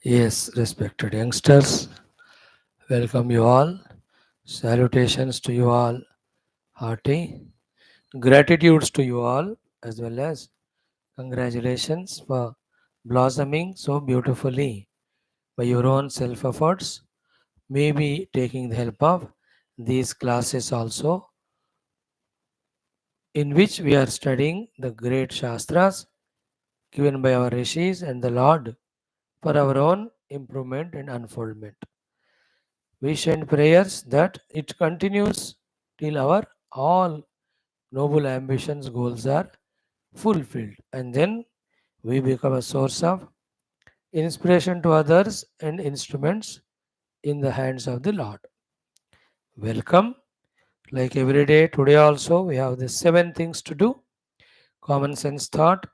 Yes, respected youngsters, welcome you all. Salutations to you all, hearty. Gratitudes to you all, as well as congratulations for blossoming so beautifully by your own self efforts. Maybe taking the help of these classes also, in which we are studying the great Shastras given by our Rishis and the Lord for our own improvement and unfoldment. We send prayers that it continues till our all noble ambitions, goals are fulfilled. And then we become a source of inspiration to others and instruments in the hands of the Lord. Welcome. Like every day, today also we have the seven things to do: common sense thought,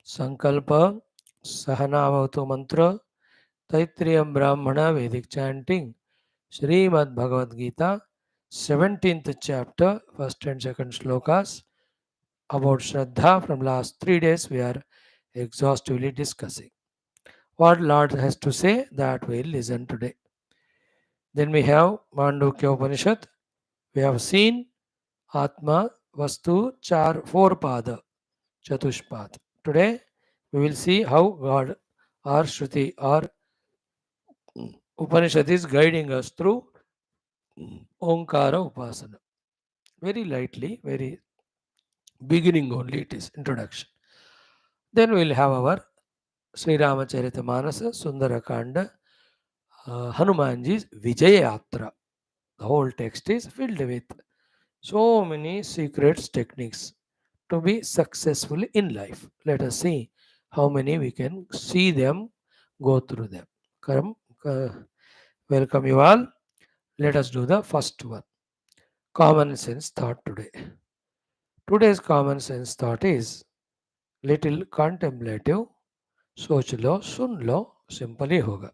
Sankalpa, Sahanavatu mantra, Taittiriya Brahmana Vedic chanting, Srimad Bhagavad Gita, 17th chapter, first and second shlokas about Shraddha. From last 3 days we are exhaustively discussing. What Lord has to say, that we'll listen today. Then we have Mandukya Upanishad. We have seen Atma, Vastu, Char, four pada, Chatushpad. Today we will see how God or Shruti or Upanishad is guiding us through OMKARA Upasana. Very lightly, very beginning only it is introduction. Then we will have our Sri Rama Manasa, Sundara Kanda, Hanumanji's Vijaya Yatra. The whole text is filled with so many secrets, techniques to be successful in life. Let us see how many we can see them, go through them. Come, uh, welcome you all. Let us do the first one. Common sense thought today. Today's common sense thought is little contemplative. सोच लो सुन लो simple ही होगा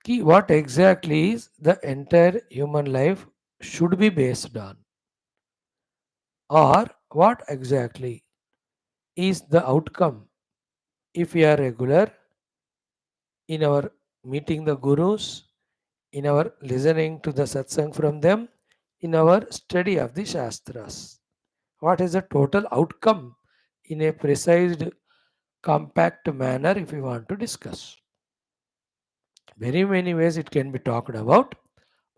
कि what exactly is the entire human life should be based on, or what exactly is the outcome if we are regular in our meeting the gurus, in our listening to the satsang from them, in our study of the shastras. What is the total outcome in a precise, compact manner if we want to discuss? Very many ways it can be talked about,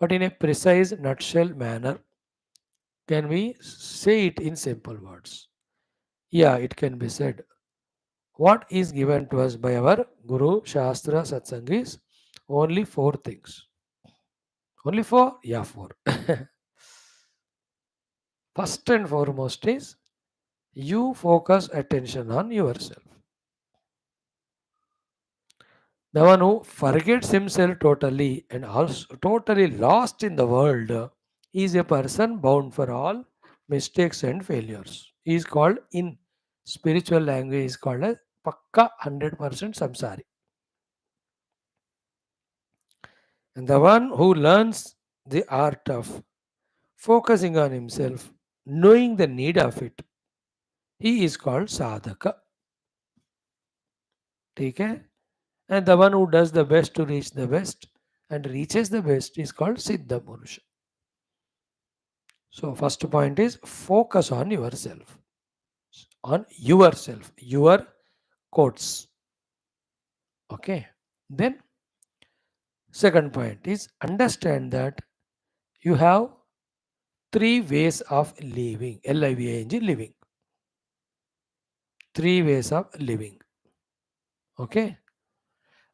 but in a precise nutshell manner, can we say it in simple words? Yeah, it can be said. What is given to us by our Guru, Shastra, Satsang is only four things. Only four? Yeah, four. First and foremost is you focus attention on yourself. The one who forgets himself totally and also totally lost in the world is a person bound for all mistakes and failures. He is called, in spiritual language, is called as Pakka 100% samsari. And the one who learns the art of focusing on himself, knowing the need of it, he is called sadhaka. Okay? And the one who does the best to reach the best and reaches the best is called Siddha Purusha. So, first point is focus on yourself. On yourself, your quotes. Okay. Then, second point is understand that you have three ways of living. LIVING, living. Three ways of living. Okay.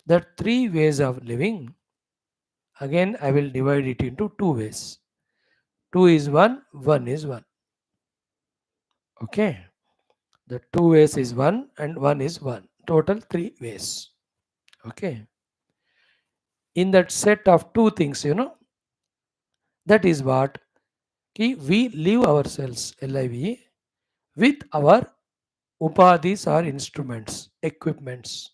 That three ways of living, again, I will divide it into two ways. Two is one is one. Okay. The two ways is one and one is one. Total three ways. Okay. In that set of two things, that is what we live ourselves, LIVE, with our upadhis or instruments, equipments.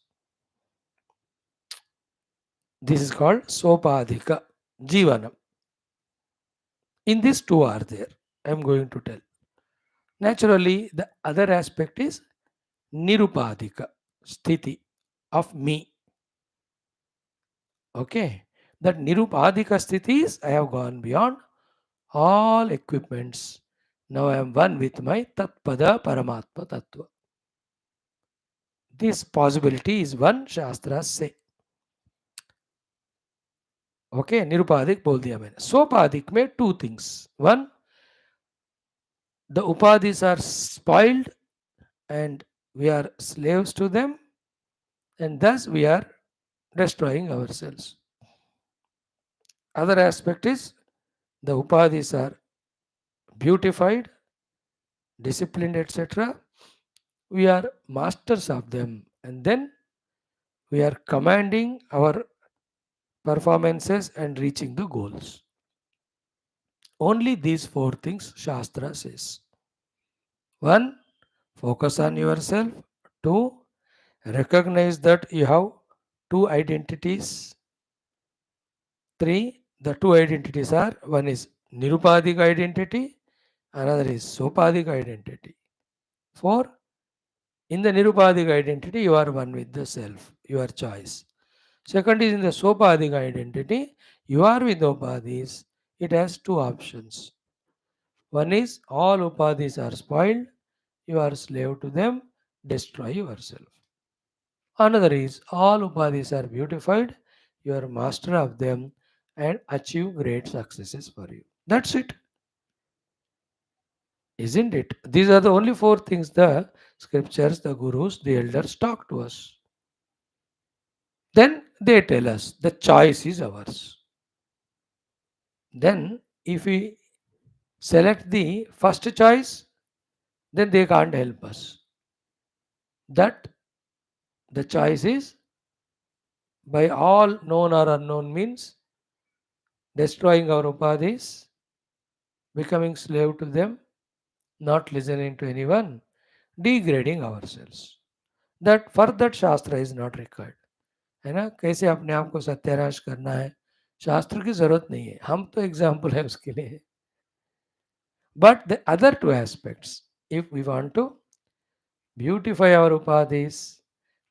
This is called sopadhika, jivanam. In these two are there. I am going to tell. Naturally, the other aspect is nirupadhika, sthiti of me. Okay. That nirupadika sthiti is I have gone beyond all equipments. Now I am one with my Tatpada Paramatma Tattva. This possibility is one Shastras say. Okay, nirupadik बोल दिया मैंने. Sopadik में two things. One, the upadhis are spoiled and we are slaves to them, and thus we are destroying ourselves. Other aspect is the upadhis are beautified, disciplined, etc. We are masters of them, and then we are commanding our performances and reaching the goals. Only these four things Shastra says. One, focus on yourself. Two, recognize that you have two identities. Three, the two identities are one is Nirupadik identity, another is Sopadik identity. Four, in the Nirupadik identity, you are one with the self, your choice. Second is in the Sopadik identity, you are with Upadhis. It has two options. One is all Upadhis are spoiled, you are slave to them, destroy yourself. Another is all Upadhis are beautified, you are master of them and achieve great successes for you. That's it, isn't it? These are the only four things the scriptures, the gurus, the elders talk to us. Then they tell us the choice is ours. Then, if we select the first choice, then they can't help us. That the choice is by all known or unknown means destroying our upadhis, becoming slave to them, not listening to anyone, degrading ourselves. That for that Shastra is not required. है ना? कैसे अपने आप को सत्यानाश करना है, शास्त्र की जरूरत नहीं है, हम तो एग्जाम्पल है उसके लिए. But the other two aspects, if we want to beautify our upadhis,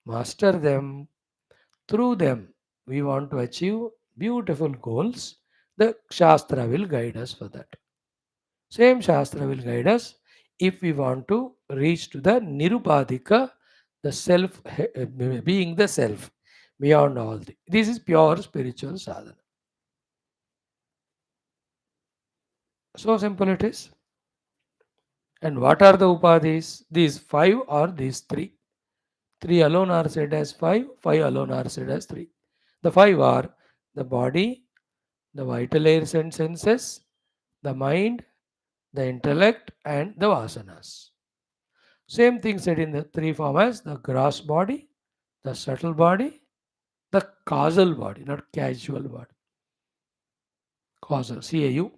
master them, through them we want to achieve beautiful goals, the Shastra will guide us for that. Same Shastra will guide us if we want to reach to the Nirupadika, the self, being the self, beyond all. This is pure spiritual sadhana. So simple it is. And what are the upadhis? These five or these three? Three alone are said as five, five alone are said as three. The five are the body, the vital airs and senses, the mind, the intellect, and the vasanas. Same thing said in the three form as the gross body, the subtle body, the causal body, not casual body. Causal, CAU,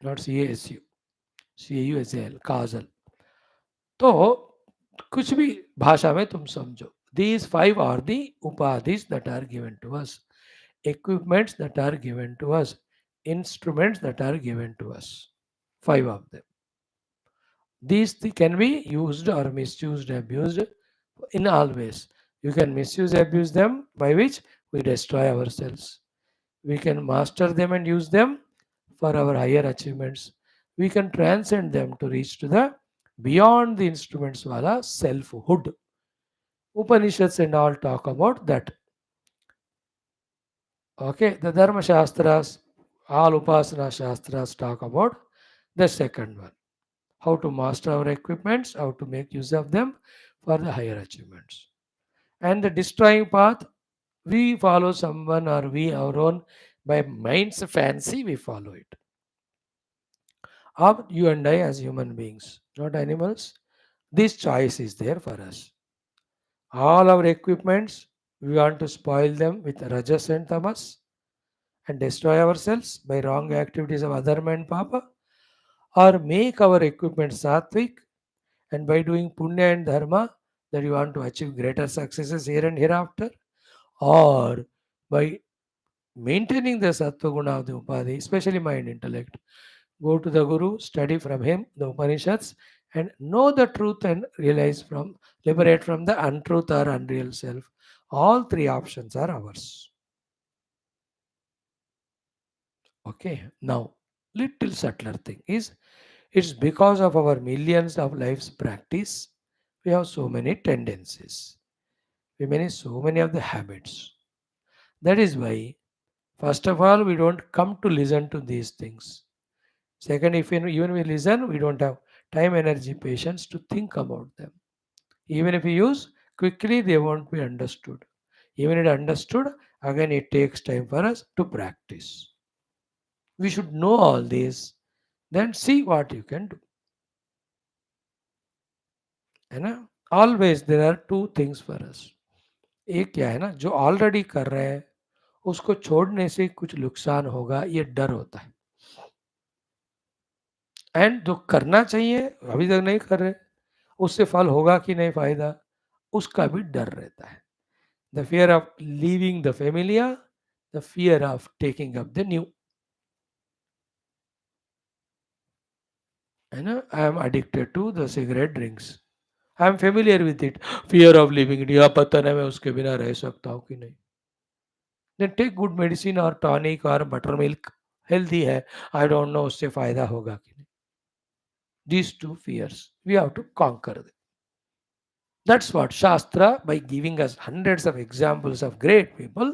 not CASU. CAUSAL, causal. तो कुछ भी भाषा में तुम समझो. These five are the upadhis that are given to us, equipments that are given to us, instruments that are given to us. Five of them. These can be used or misused, abused in all ways. You can misuse, abuse them, by which we destroy ourselves. We can master them and use them for our higher achievements. We can transcend them to reach to the beyond the instruments wala selfhood. Upanishads and all talk about that. Okay, the Dharma Shastras, all Upasana Shastras talk about the second one. How to master our equipments, how to make use of them for the higher achievements. And the destroying path, we follow someone or we our own by mind's fancy, we follow it. Or you and I as human beings, not animals. This choice is there for us. All our equipments, we want to spoil them with rajas and tamas and destroy ourselves by wrong activities of adharma and papa, or make our equipment sattvic and by doing punya and dharma that you want to achieve greater successes here and hereafter, or by maintaining the sattva guna of the upadhi, especially mind intellect. Go to the guru, study from him the Upanishads, and know the truth and realize from, liberate from the untruth or unreal self. All three options are ours. Okay, now little subtler thing is it's because of our millions of lives practice we have so many tendencies. We manage so many of the habits. That is why, first of all, we don't come to listen to these things. Second, if even we listen, we don't have time, energy, patience to think about them. Even if we use quickly, they won't be understood. Even if understood, again it takes time for us to practice. We should know all this, then see what you can do. है ना? Always there are two things for us. एक क्या है ना, जो already कर रहे हैं उसको छोड़ने से कुछ नुकसान होगा, ये डर होता है. एंड जो करना चाहिए अभी तक नहीं कर रहे, उससे फल होगा कि नहीं फायदा, उसका भी डर रहता है. The fear of leaving the familiar, the fear of taking up the new. है ना? I am addicted to the cigarette drinks, I am familiar with it, fear of living it, यह पता नहीं मैं उसके बिना रह सकता हूँ कि नहीं. देन टेक गुड मेडिसिन और टॉनिक और बटर मिल्क, हेल्दी है, आई डोंट नो उससे फायदा होगा कि नहीं. These two fears we have to conquer. That's what Shastra, by giving us hundreds of examples of great people,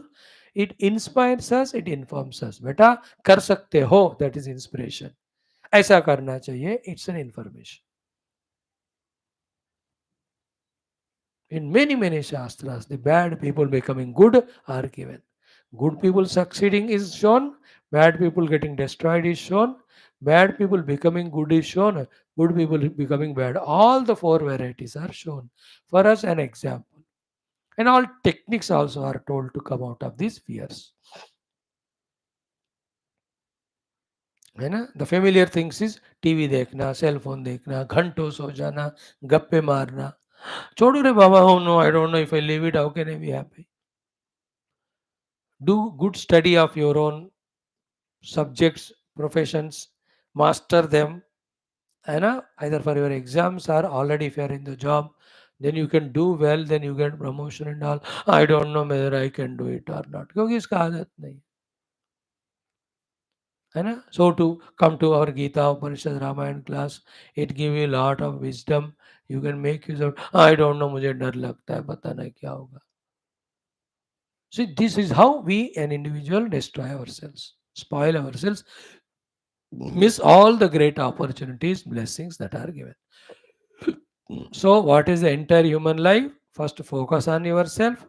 it inspires us, it informs us. बेटा कर सकते हो, that is inspiration. ऐसा करना चाहिए, it's an information. In many, many Shastras, the bad people becoming good are given. Good people succeeding is shown, bad people getting destroyed is shown, bad people becoming good is shown, good people becoming bad. All the four varieties are shown for us an example. And all techniques also are told to come out of these fears. है ना? The familiar things is TV देखना, cell phone देखना, घंटों सो जाना, गप्पे मारना. छोड़ो रे बाबा, हो no, I don't know if I live it, how can I be happy. Do good study of your own subjects, professions, master them. है ना? Either for your exams or already if you are in the job, then you can do well, then you get promotion and all. I don't know whether I can do it or not, क्योंकि इसका आदत नहीं है ना. So to come to our Gita, Upanishad, Ramayana class, it give you a lot of wisdom. You can make use of. I don't know, मुझे डर लगता है, पता नहीं क्या होगा. See, this is how we, an individual, destroy ourselves, spoil ourselves, miss all the great opportunities, blessings that are given. So, what is the entire human life? First, focus on yourself.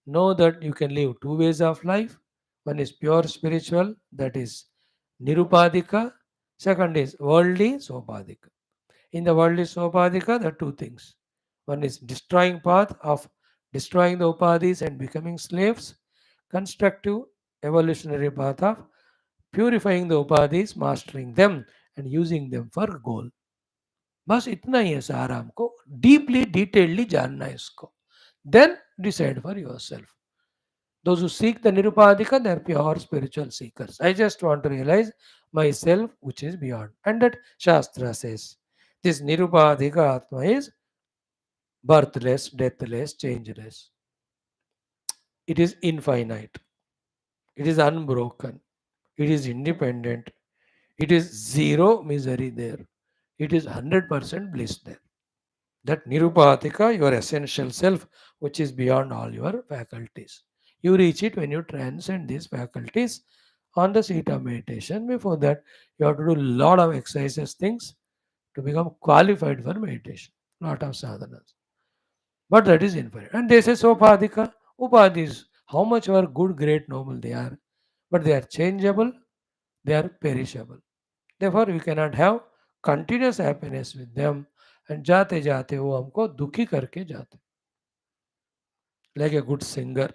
Know that you can live two ways of life. One is pure spiritual, that is nirupadika. Second is worldly, sopadika. In the worldly sopadika, there are two things. One is destroying path of destroying the upadis and becoming slaves. Constructive evolutionary path of purifying the upadis, mastering them and using them for goal. बस इतना ही है सारा, हमको deeply detailed जानना है इसको. Then decide for yourself. Those who seek the Nirupadika, they are pure spiritual seekers. I just want to realize myself, which is beyond. And that Shastra says, this Nirupadika Atma is birthless, deathless, changeless. It is infinite. It is unbroken. It is independent. It is zero misery there. It is 100% bliss there. That Nirupadika, your essential self, which is beyond all your faculties. You reach it when you transcend these faculties on the seat of meditation. Before that, you have to do a lot of exercises, things to become qualified for meditation. Lot of sadhanas. But that is infinite. And they say Sopadika, Upadis, how much are good, great, noble they are. But they are changeable, they are perishable. Therefore, we cannot have continuous happiness with them. And जाते जाते वो हमको दुखी करके जाते. Like a good singer,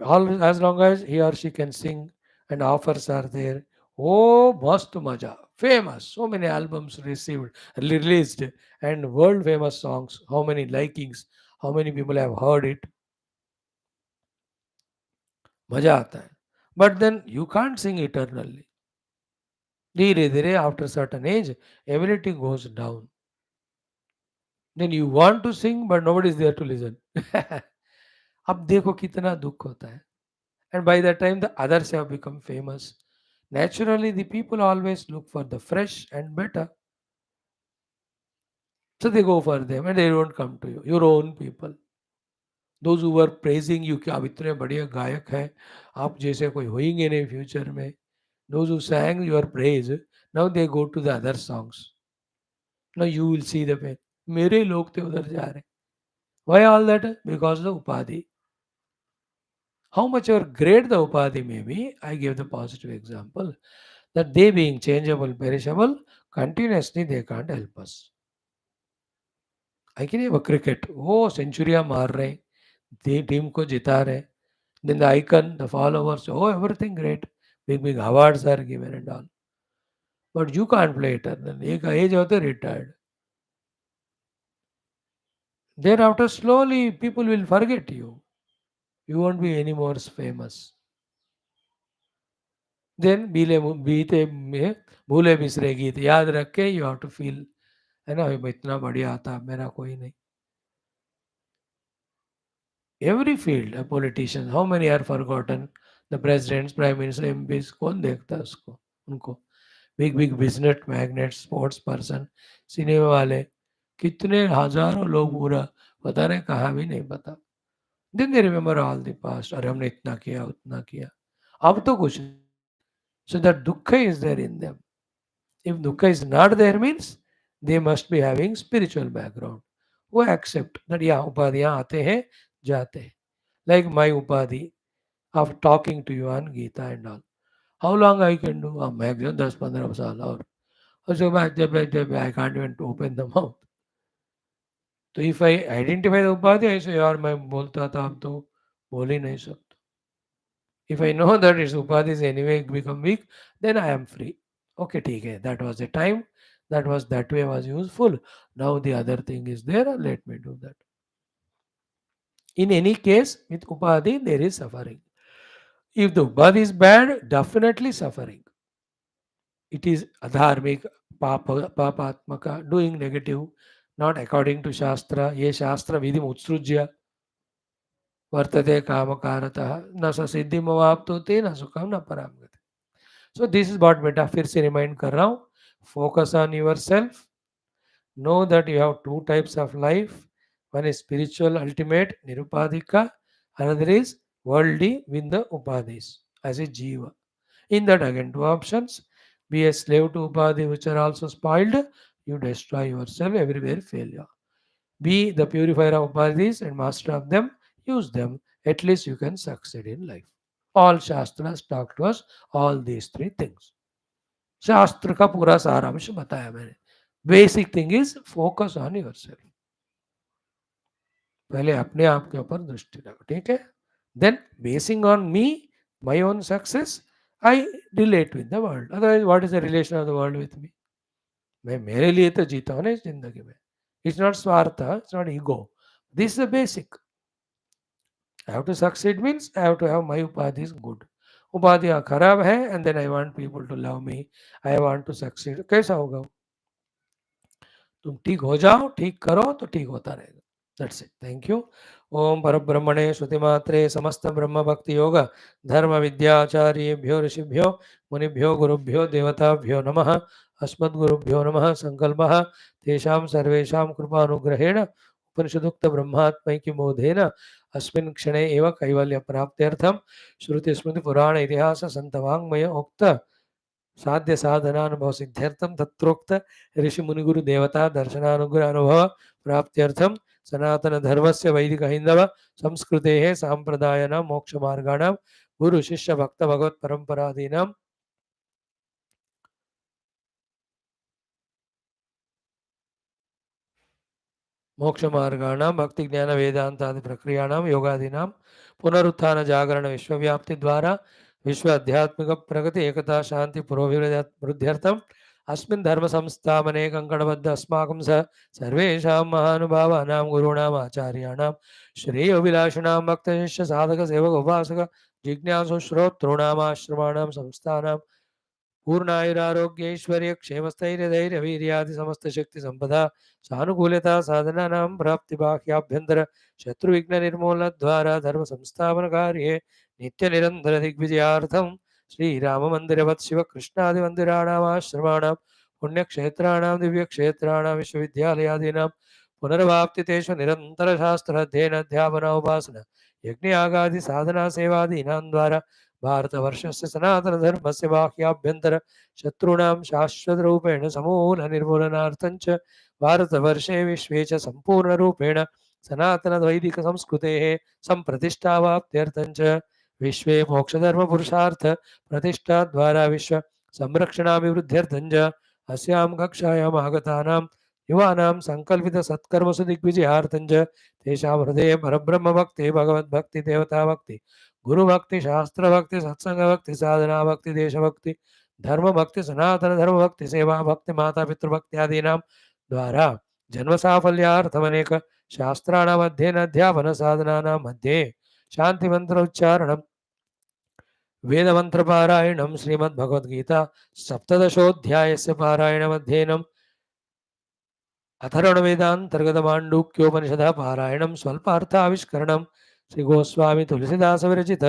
all as long as he or she can sing and offers are there. Oh, mast maja, famous. So many albums received, released, and world famous songs. How many likings? How many people have heard it? मजा आता है. But then you can't sing eternally. धीरे धीरे after certain age, ability goes down. Then you want to sing, but nobody is there to listen. अब देखो कितना दुख होता है. And by that time, the others have become famous. Naturally, the people always look for the fresh and better. So they go for them and they don't come to you, your own people. Those who were praising you कि आप इतने बढ़िया गायक हैं, आप जैसे कोई होएंगे नहीं फ्यूचर में. Those who sang your praise, now they go to the other songs. Now you will see the pain. मेरे लोग थे उधर जा रहे. Why all that? Because the upadhi. How much ever great the upadhi may be, I gave the positive example that they being changeable, perishable, continuously they can't help us. I can have a cricket. Oh, century मार रहे, the team को जिता रहे. Then the icon, the followers, oh, everything great. Big, big awards are given and all. But you can't play eternal. एक age होते retired. Thereafter, slowly people will forget you. You won't be any more famous. Then बीते में भूले बिसरे गीत याद रख के you have to feel है ना मैं इतना बढ़िया था मेरा कोई नहीं. Every field, a politician, how many are forgotten? The presidents, prime minister, MPs, कौन देखता है उसको उनको? Big big business magnates, sports person, cinema वाले, कितने हजारों लोग पूरा पता नहीं कहाँ भी नहीं पता. Then they remember all the past. अरे हमने इतना किया उतना किया. अब तो कुछ नहीं. So that dukkha is there in them. If dukkha is not there means they must be having spiritual background. वो accept that yeah उपाधियाँ आते हैं जाते हैं. Like my upadhi of talking to you on Geetha and all. How long I can do? Maximum 10-15 साल और. उसके बाद जब I can't even open the mouth. तो if I identify the उपाधि ऐसे यार मैं बोलता था अब तो बोल ही नहीं सकता. If I know that its upadhis anyway become weak, then I am free. Okay, ठीक है. That was the time. That way was useful. Now the other thing is there. Let me do that. In any case, with upadhi there is suffering. If the upadhi is bad, definitely suffering. It is adharmik, papatmaka, doing negative, not according to Shastra. Ye Shastra vidhim utsrujya vartate kamakarataha na sa siddhim avaptote na sukham na paramgati. So this is what beta फिर से remind कर रहा हूँ. Focus on yourself. Know that you have two types of life. One is spiritual, ultimate, nirupadhika. Another is worldly with the upadhis as a jiva. In that again two options. Be a slave to upadhi which are also spoiled. You destroy yourself everywhere failure. Be the purifier of upadhis and master of them. Use them. At least you can succeed in life. All Shastras talk to us all these three things. शास्त्र का पूरा सारांश बताया मैंने. Basic thing is focus on yourself. पहले अपने आप के ऊपर दृष्टि रखो. ठीक है. Then basing on me my own success I relate with the world. Otherwise what is the relation of the world with me? मैं मेरे लिए तो जीता हूं ना इस जिंदगी में. It's not swartha, it's not ego. This is the basic. I have to succeed means I have to have my upadhi good. उपाधियां खराब है and then I want people to love me, I want to succeed. कैसा होगा? तुम ठीक हो जाओ, ठीक करो तो ठीक होता रहेगा. That's it. Thank you. ओम परब्रह्मणे श्रुतिमात्रे समस्त ब्रह्म भक्ति योग धर्म विद्याचार्येभ्यो ऋषिभ्यो मुनिभ्यो गुरुभ्यो देवताभ्यो नमः. अस्मद्गुरुभ्यो नमः. संकल्पः तेषां सर्वेषां कृपानुग्रहेण उपनिषदुक्त ब्रह्मात्मैक्य मोधेन अस्मिन् क्षणे एव कैवल्य प्राप्त्यर्थं श्रुति स्मृति पुराण इतिहास संतवाङ्मय उक्त साध्य साधनानुभव सिद्ध्यर्थम तत्रोक्त ऋषि मुनिगुरु देवता दर्शनानुग्रह अनुभव प्राप्त्यर्थम सनातन धर्मस्य वैदिक हिंदव संस्कृतेः सांप्रदायनां मोक्ष मार्गाणां गुरु शिष्य भक्त भगवत परंपरादीनां मोक्ष मार्गाणां भक्ति ज्ञान वेदांतादि प्रक्रियाणां योगादीनां पुनरुत्थान जागरण विश्वव्याप्ति द्वारा विश्व आध्यात्मिक प्रगति एकता शांति पुरोभिवृद्ध्यर्थम अस्मिन् धर्म संस्थापने कंकणबद्ध अस्माकं सर्वेषां महानुभावानां गुरूणाम् आचार्याणां श्रेयोभिलाषिणां भक्तशिष्य साधक सेवक उपासक जिज्ञासु श्रोतॄणामाश्रमाणां संस्थानां पूर्णायुरारोग्यैश्वर्य क्षेमस्थैर्य धैर्य वीर्यादि समस्त शक्ति संपदा सानुकूलता साधनानां प्राप्ति बाह्याभ्यंतर शत्रुविघ्न निर्मूलन द्वारा धर्म संस्थापन कार्ये नित्य निरंतर दिग्विजयार्थम श्रीराममन्दिरवत् शिवकृष्णादिमन्दिराणामाश्रमाणां पुण्यक्षेत्राणां दिव्यक्षेत्राणां विश्वविद्यालयादीनां पुनर्वाप्तितेषु निरन्तरशास्त्राध्ययनाध्यापनोपासना यज्ञयागादिसाधनासेवादीनां द्वारा भारतवर्षस्य सनातनधर्मस्य बाह्याभ्यन्तर शत्रूणां शाश्वतरूपेण समूलनिर्मूलनार्थञ्च भारतवर्षे विश्वे च सम्पूर्णरूपेण सनातनवैदिकसंस्कृतेः सम्प्रतिष्ठावाप्त्यर्थञ्च विश्वे मोक्षधर्मपुरुषार्थ प्रतिष्ठा द्वारा विश्व संरक्षणाभिवृद्ध्यर्थञ्च अस्यां कक्षायाम् आगतानां युवानां सङ्कल्पितसत्कर्मसु दिग्विजयार्थञ्च तेषां हृदये परब्रह्मभक्ति भगवद्भक्ति देवताभक्ति गुरुभक्ति शास्त्रभक्ति सत्संगभक्ति साधनाभक्ति देशभक्ति धर्मभक्ति सनातनधर्मभक्ति सेवाभक्ति मातापितृभक्त्यादीनां द्वारा जन्मसाफल्यार्थमनेक शास्त्राणाम् अध्ययन अध्यापन साधनानां मध्ये शान्तिमन्त्र उच्चारणं वेदमन्त्रपारायणं श्रीमद्भगवद्गीता सप्तदशोऽध्यायस्य पारायणमध्ययनम् अथर्वणवेदान्तर्गतमाण्डूक्योपनिषदः पारायणं स्वल्पार्थाविष्करणं श्रीगोस्वामी तुलसीदासविरचित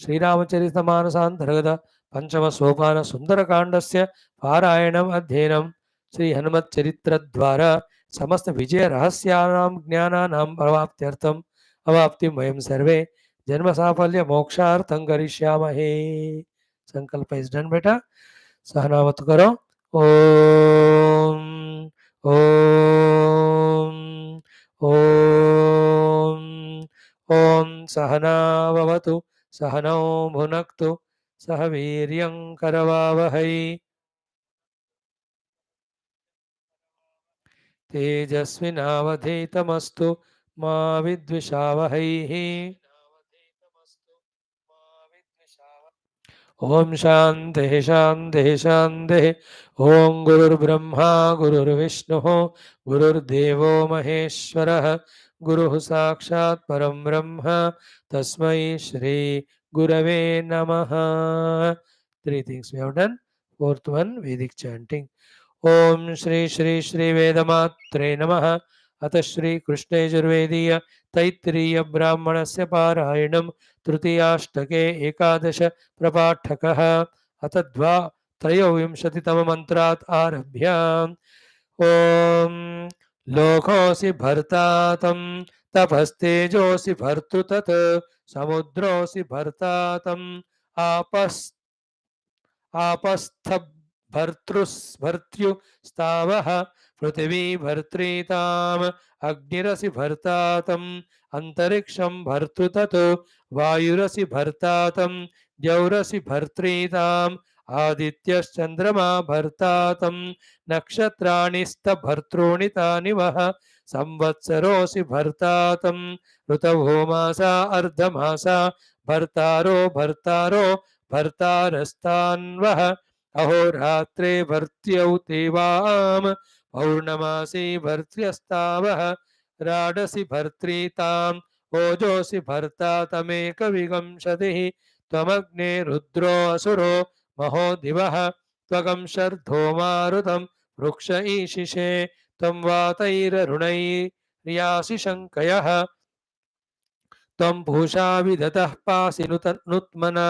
श्रीरामचरितमानसान्तर्गत पञ्चमसोपानसुन्दरकाण्डस्य पारायणम् अध्ययनं श्रीहनुमच्चरित्रद्वारा समस्त विजयरहस्यानां ज्ञानानां अवाप्त्यर्थम् अवाप्तिं वयं सर्वे जन्मसाफल्य मोक्षार्थं करिष्यामहे। संकल्प इज डन बेटा, सहनावत करो। ओम ओम ओम ओम सहनावतु सहनौ भुनक्तु सह वीर्यं करवावहै तेजस्विनावधीतमस्तु मा विद्विषावहैः। ओम शांति शांति शांति। ओम गुरुर्ब्रह्मा गुरुर्विष्णु गुरुर्देवो महेश्वरः गुरुः साक्षात् परं ब्रह्म तस्मै श्री गुरवे नमः। Three things we have done. Fourth one, Vedic chanting. ओम श्री श्री श्री वेदमात्रे नमः। अथ श्री कृष्ण यजुर्वेदीय तैत्तिरीय ब्राह्मणस्य पारायणं तृतीयाष्टके एकादश प्रपाठकः। अथ त्रयोविंशतितम मंत्रात् आरभ्य। ओम लोकोऽसि भर्ता तं तपस्तेजोऽसि भर्तृतत् समुद्रोऽसि भर्ता तं आपस्थ भर्त्युस्तावः पृथिवी भर्त्रीताम् अग्निरसि भर्ता तम् अंतरिक्षं भर्तृतत् वायुरसि भर्ता तम् द्यौरसि भर्त्रीताम् आदित्यश्चन्द्रमा भर्ता तम् नक्षत्राणि स्तभर्तॄणि तानि वः संवत्सरोऽसि भर्ता तम् ऋतवो मासा अर्धमासा भर्तारो भर्तारो भर्तारस्तान्वः अहोरात्रे भर्त्यौ तेवाम पौर्णमासी भर्त्यस्तावः राडसि भर्त्रीताम् ओजोसि भर्ता तमेक विगंशतिः त्वमग्ने रुद्रो असुरो महो दिवः त्वगं शर्धो मारुतं वृक्ष ईशिषे त्वं वातैररुणैर्यासि शङ्कयः त्वं पूषा विदतः पासि नुत्मना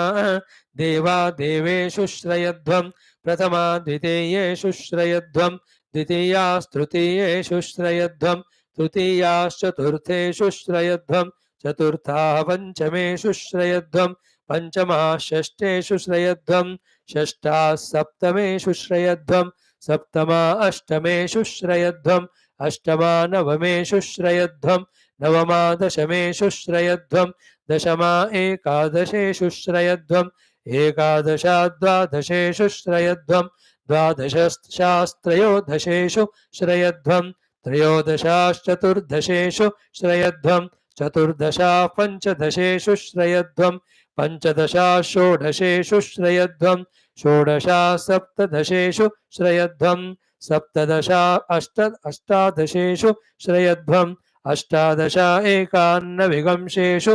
देवा देवेषु श्रयध्वं प्रथमा द्वितीयेषु श्रयध्वं द्वितीयास्तृतीयेषु श्रयध्वं तृतीयाश्चतुर्थेषु श्रयध्वं चतुर्थाः पञ्चमेषु श्रयध्वं पञ्चमाः षष्ठेषु श्रयध्वं षष्ठाः सप्तमेषु श्रयध्वं सप्तमा अष्टमेषु श्रयध्वं अष्टमा नवमेषु श्रयध्वं नवमा दशमेषु श्रयध्वं दशमा एकादशेषु श्रयध्वं एकादशा द्वादशेषु श्रयध्वं द्वादशशास्त्रयोदशेषु श्रयध्वं त्रयोदशाश्चतुर्दशेषु श्रयध्वं चतुर्दशा पञ्चदशेषु श्रयध्वं पञ्चदशा षोडशेषु श्रयध्वं षोडशा सप्तदशेषु श्रयध्वं सप्तदशा अष्टादशेषु श्रयध्वं अष्टादशा एकान्नविगंशेषु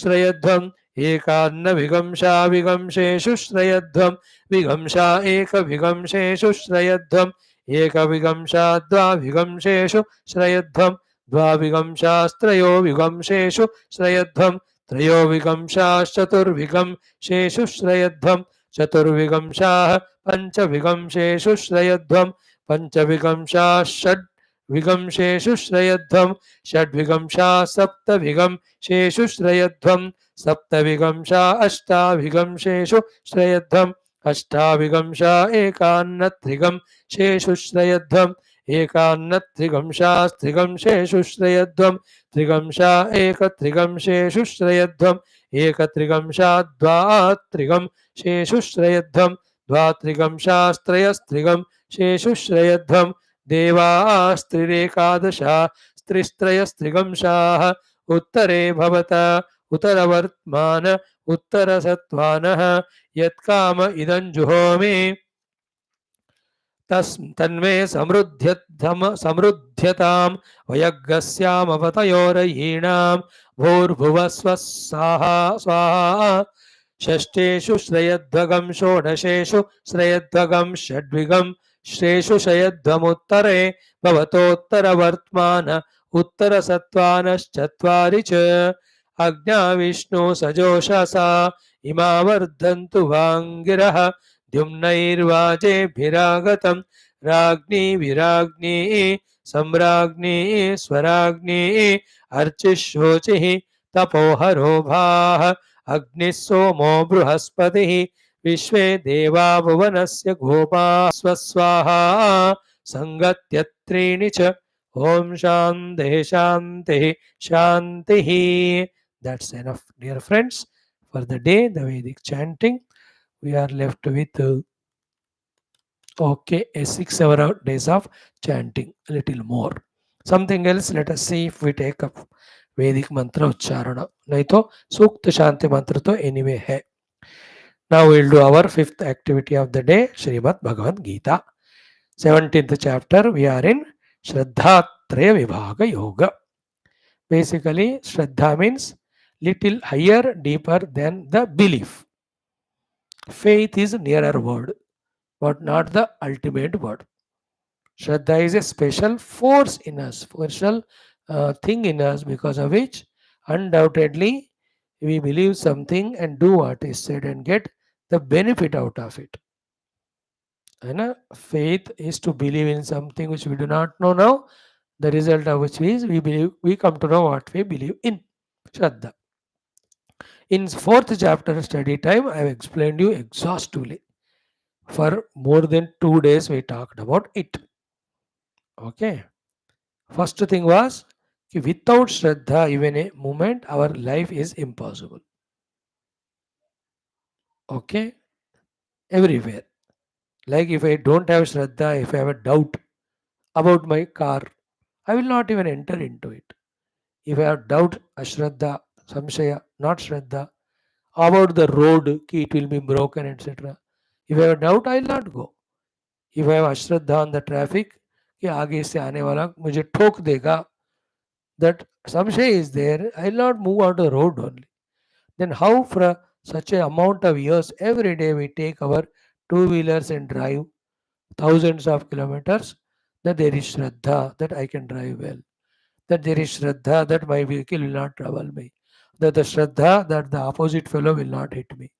श्रयध्वं एकान्नविगंशा विगंशेषु श्रयध्वं विगंशा एकविगंशेषु श्रयध्वं एकविगंशा द्वाविगंशेषु श्रयध्वं द्वाविगंशास्त्रयो विगंशेषु श्रयध्वं त्रयोविगंशाश्चतुर्विगंशेषु श्रयध्वं चतुर्विगंशाः पञ्चविगंशेषु श्रयध्वं पञ्चविगंशाः षड्विगंशेषु श्रयध्वं षड्विगंशाः सप्तविगंशेषु श्रयध्वं सप्तविगंशा अष्टाविगंशेषु श्रयध्वम् अष्टाविगंशा एकान्नत्रिगंशेषु श्रयध्वम् एकान्नत्रिगंशास्त्रिगंशेषु श्रयध्वम् त्रिगंशा एकत्रिगंशेषु श्रयध्वम् एकत्रिगंशा द्वात्रिगंशेषु श्रयध्वम् द्वात्रिगंशास्त्रयस्त्रिगंशेषु श्रयध्वम् देवास्त्रिरेकादशा स्त्रिस्त्रयस्त्रिगंशाः उत्तरे भवता उत्तरवर्त्मान उत्तरसत्त्वानः यत्काम इदं जुहोमि तन्मे समृद्ध्यतां वयग्गस्यामवतयोरयीणां भूर्भुवस्वः स्वाहा स्वाहा षष्ठेषु श्रयध्वगं षोडशेषु श्रयध्वगं षड्विगं श्रेषु शयध्वमुत्तरे भवतोत्तरवर्त्मान उत्तरसत्त्वानश्चत्वारि च अज्ञा विष्णु सजोषसा इमा वर्धन्तु वाङ्गिरः द्युम्नैर्वाजेभिरागतं राज्ञी विराज्ञी सम्राज्ञी स्वराज्ञी अर्चिशोचिः तपोहरो भाः अग्निः सोमो बृहस्पतिः विश्वे देवा भुवनस्य गोपाः स्वस्वाहा सङ्गत्यत्रीणि च ॐ शान्तिः शान्तिः शान्तिः. That's enough, dear friends, for the day, the Vedic chanting. We are left with okay, a 6 days of chanting, a little more. Something else, let us see if we take up Vedic mantra ucharana. नहीं तो सूक्त शांति मंत्र तो anyway है. Now we'll do our fifth activity of the day, Srimad Bhagavad Gita, 17th chapter. We are in Shraddha Traya Vibhaga Yoga. Basically, Shraddha means little higher, deeper than the belief. Faith is nearer word, but not the ultimate word. Shraddha is a special force in us, special thing in us, because of which undoubtedly we believe something and do what is said and get the benefit out of it. And faith is to believe in something which we do not know now, the result of which is we believe, we come to know what we believe in. Shraddha. In 4th chapter study time, I have explained you exhaustively. For more than 2 days, we talked about it. Okay. First thing was, without Shraddha, even a moment, our life is impossible. Okay. Everywhere. Like if I don't have Shraddha, if I have a doubt about my car, I will not even enter into it. If I have doubt, Ashraddha, Samshaya, not Shraddha, about the road, it will be broken, etc. If I have doubt, I will not go. If I have Ashraddha on the traffic, कि आगे से आने वाला मुझे ठोक देगा, that Samshaya is there, I will not move on the road only. Then how for such an amount of years, every day we take our two-wheelers and drive thousands of kilometers, that there is Shraddha, that I can drive well. That there is Shraddha, that my vehicle will not trouble me. That the Shraddha, that the opposite fellow will not hit me.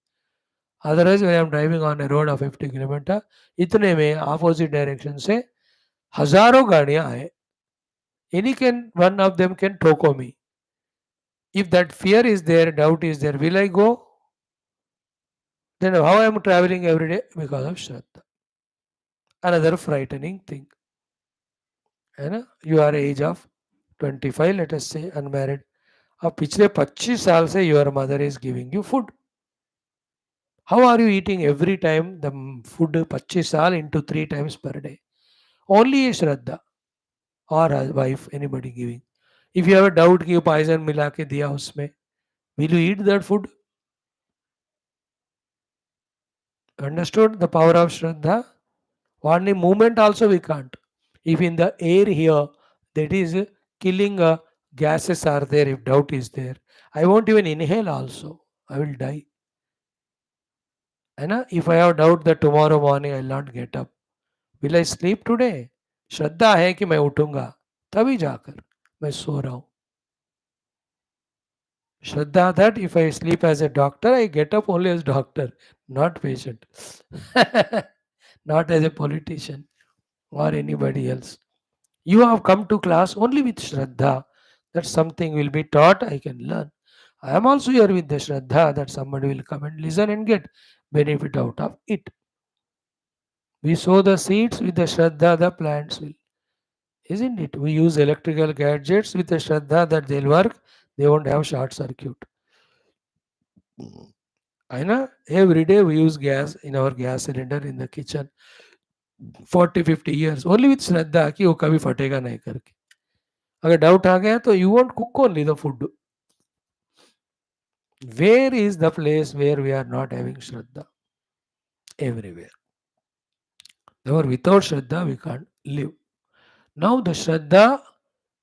Otherwise, when I am driving on a road of 50 kilometer, इतने में opposite direction से हजारों गाड़ियां आए. One of them can ठोको me. If that fear is there, doubt is there, will I go? Then how I am traveling every day? Because of Shraddha. Another frightening thing. You are age of 25, let us say, unmarried. अब पिछले 25 साल से your mother is giving you food. How are you eating every time the food 25 साल into 3 times per day? Only a Shraddha or a wife, anybody giving. If you have a doubt कि poison मिला के दिया उसमें, will you eat that food? Understood the power of Shraddha? One movement also we can't. If in the air here, that is killing gases are there, if doubt is there, I won't even inhale also. I will die. And if I have doubt that tomorrow morning I will not get up, will I sleep today? श्रद्धा है कि मैं उठूंगा तभी जाकर मैं सो रहा हूं. Shraddha that if I sleep as a doctor, I get up only as doctor, not patient, not as a politician or anybody else. You have come to class only with Shraddha that something will be taught, I can learn. I am also here with the Shraddha that somebody will come and listen and get benefit out of it. We sow the seeds with the Shraddha, the plants will. Isn't it? We use electrical gadgets with the Shraddha that they'll work, they won't have short circuit. I know every day we use gas in our gas cylinder in the kitchen 40-50 years only with श्रद्धा कि वो कभी फटेगा नहीं करके. अगर doubt आ गया तो you won't cook only the food. Where is the place where we are not having Shraddha? Everywhere. Therefore, without Shraddha, we can't live. Now, the Shraddha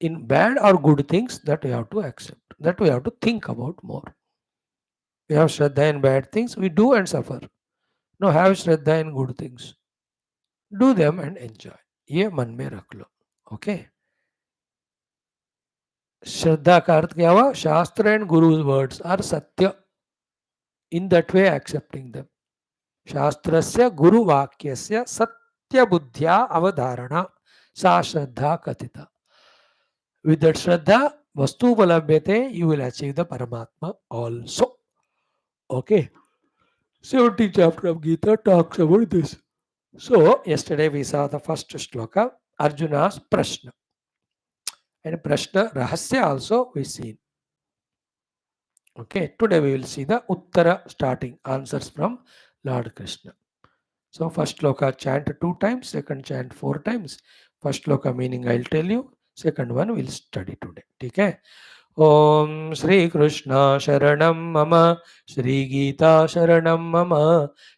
in bad or good things that we have to accept, that we have to think about more. We have Shraddha in bad things, we do and suffer. Now, have Shraddha in good things. Do them and enjoy. ये मन में रख लो. Okay. श्रद्धा का अर्थ क्या हुआ? शास्त्र and gurus words are सत्य. In that way, accepting them. शास्त्रस्य गुरुवाक्यस्य सत्यबुद्ध्या अवधारणा सा श्रद्धा कथिता. With that Shraddha, Vastu Upalabhyate, you will achieve the Paramatma also. Okay. 70th chapter of Gita talks about this. So, yesterday we saw the first shloka, Arjuna's Prashna. And Prashna Rahasya also we seen. Okay, today we will see the Uttara starting answers from Lord Krishna. So, first shloka chant 2 times, second chant 4 times. First shloka meaning I'll tell you, second one we'll study today. Okay. ॐ श्रीकृष्ण शरणं मम श्रीगीता शरणं मम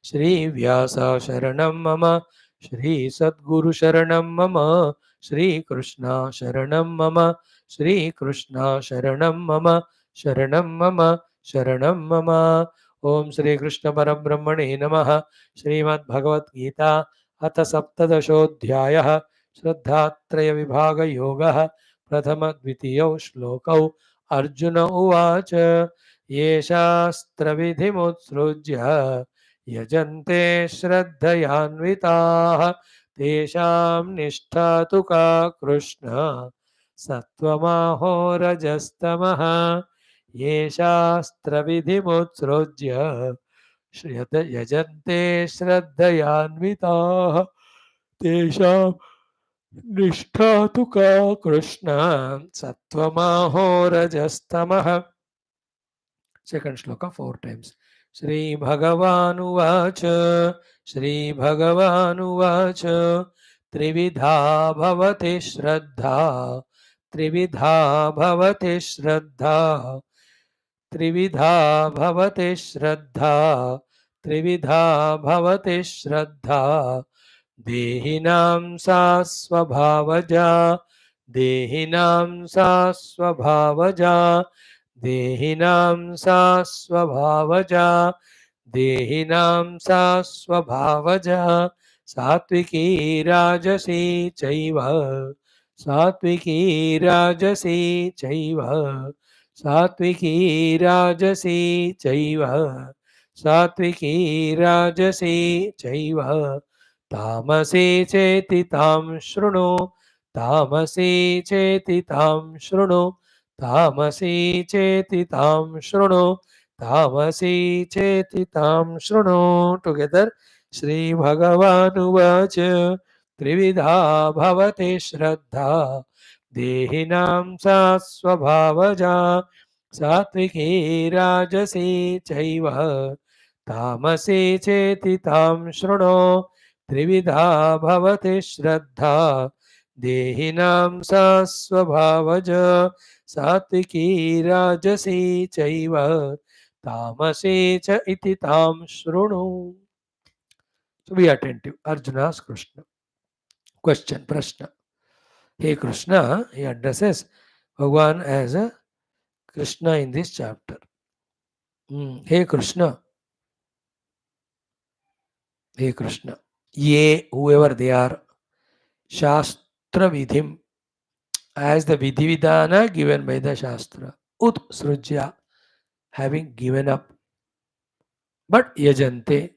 श्रीव्यास शरणं मम श्रीसद्गुरु शरणं मम श्रीकृष्ण शरणं मम श्रीकृष्ण शरणं मम शरणं मम शरणं मम. ॐ श्रीकृष्ण परब्रह्मणे नमः. श्रीमद्भगवद्गीता अथ सप्तदशोऽध्यायः. श्रद्धात्रय विभाग योगः. प्रथम द्वितीयौ श्लोकौ. अर्जुन उवाच ये शास्त्रविधिमुत्सृज्य यजन्ते श्रद्धयान्विताः तेषां निष्ठा तु का कृष्ण सत्त्वमाहो रजस्तमः. ये शास्त्रविधिमुत्सृज्य यजन्ते श्रद्धयान्विताः तेषां निष्ठा तु का Krishna सत्त्वमाहो रजस्तमः. Second shloka 4 times. Shri Bhagavanuvāca. Shri Bhagavanuvāca. Trividha bhavati shraddha. Trividha bhavati shraddha. Trividha bhavati shraddha. Trividha bhavati shraddha. देहिनां सा स्वभावजा. देहिनां सा स्वभावजा. देहिनां सा स्वभावजा. देहिनां सा स्वभावजा. सात्विकी राजसी चैव. सात्विकी राजसी चैव. सात्विकी राजसी चैव. सात्विकी राजसी चैव. तामसी चेति तां शृणु. तामसी चेति तां शृणु. तामसी चेति तां शृणु. तामसी चेति तां शृणु. टुगेदर. श्री भगवानुवाच त्रिविधा भवति श्रद्धा. देहिनां सा स्वभावजा. सात्विकी राजसी चैव. तामसी चेति तां शृणु. त्रिविधा भवति श्रद्धा. देहिनां सा स्वभावजा. सात्विकी राजसी चैव. तामसी च इति तां शृणु. So be attentive. Arjuna's question, Prashna. Hey Krishna, he addresses Bhagavan as a Krishna in this chapter. Hey Krishna. Hey Krishna. Ye, whoever they are, Shastra Vidhim, as the Vidhi Vidhana given by the Shastra. Ut Srujya, having given up, but yajante,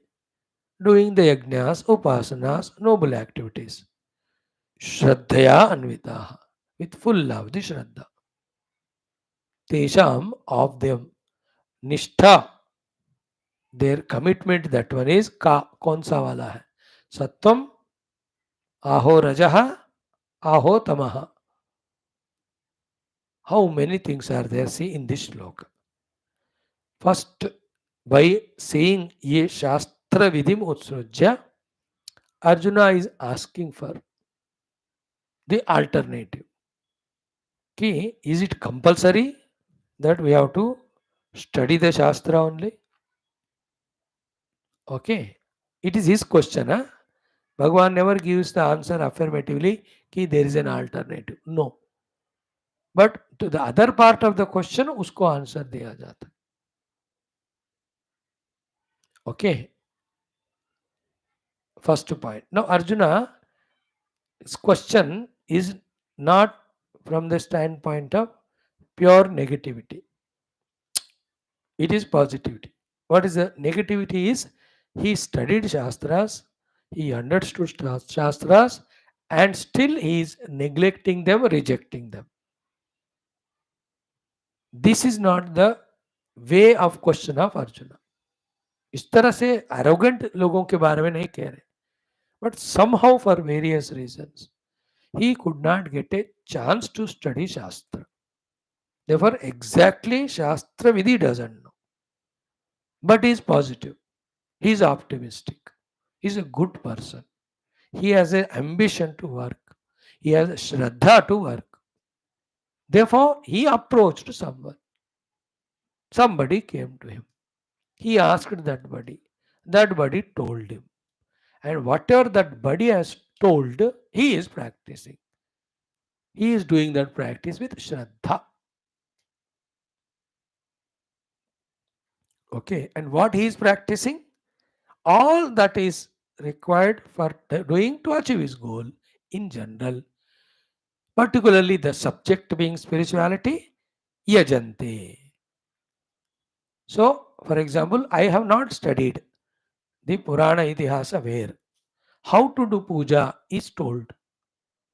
doing the yajnas, upasanas, noble activities. Shraddhaya anvitaha, with full love, the Shraddha. Tesham, of them, nishtha, their commitment, that one is ka, kaun sa wala hai? Sattvam, aho rajaha, aho tamaha. How many things are there? See in this shloka. First, by saying ye shastra vidim utsrujya, Arjuna is asking for the alternative. Ki, is it compulsory that we have to study the shastra only? Okay. It is his question. Huh? Bhagavan never gives the answer affirmatively कि there is an alternative. No. But to the other part of the question, उसको answer दिया जाता. Okay. First point. Now Arjuna's question is not from the standpoint of pure negativity. It is positivity. What is the negativity is he studied Shastras, he understood Shastras, and still he is neglecting them, rejecting them. This is not the way of question of Arjuna. इस तरह से arrogant लोगों के बारे में नहीं कह रहे. But somehow for various reasons, he could not get a chance to study Shastra. Therefore, exactly Shastra Vidhi doesn't know. But he is positive. He is optimistic. He is a good person. He has an ambition to work. He has a Shraddha to work. Therefore, he approached someone. Somebody came to him. He asked that buddy. That buddy told him. And whatever that buddy has told, he is practicing. He is doing that practice with Shraddha. Okay. And what he is practicing? All that is required for doing to achieve his goal in general. Particularly the subject being spirituality, yajante. So, for example, I have not studied the Purana Itihasa where how to do puja is told.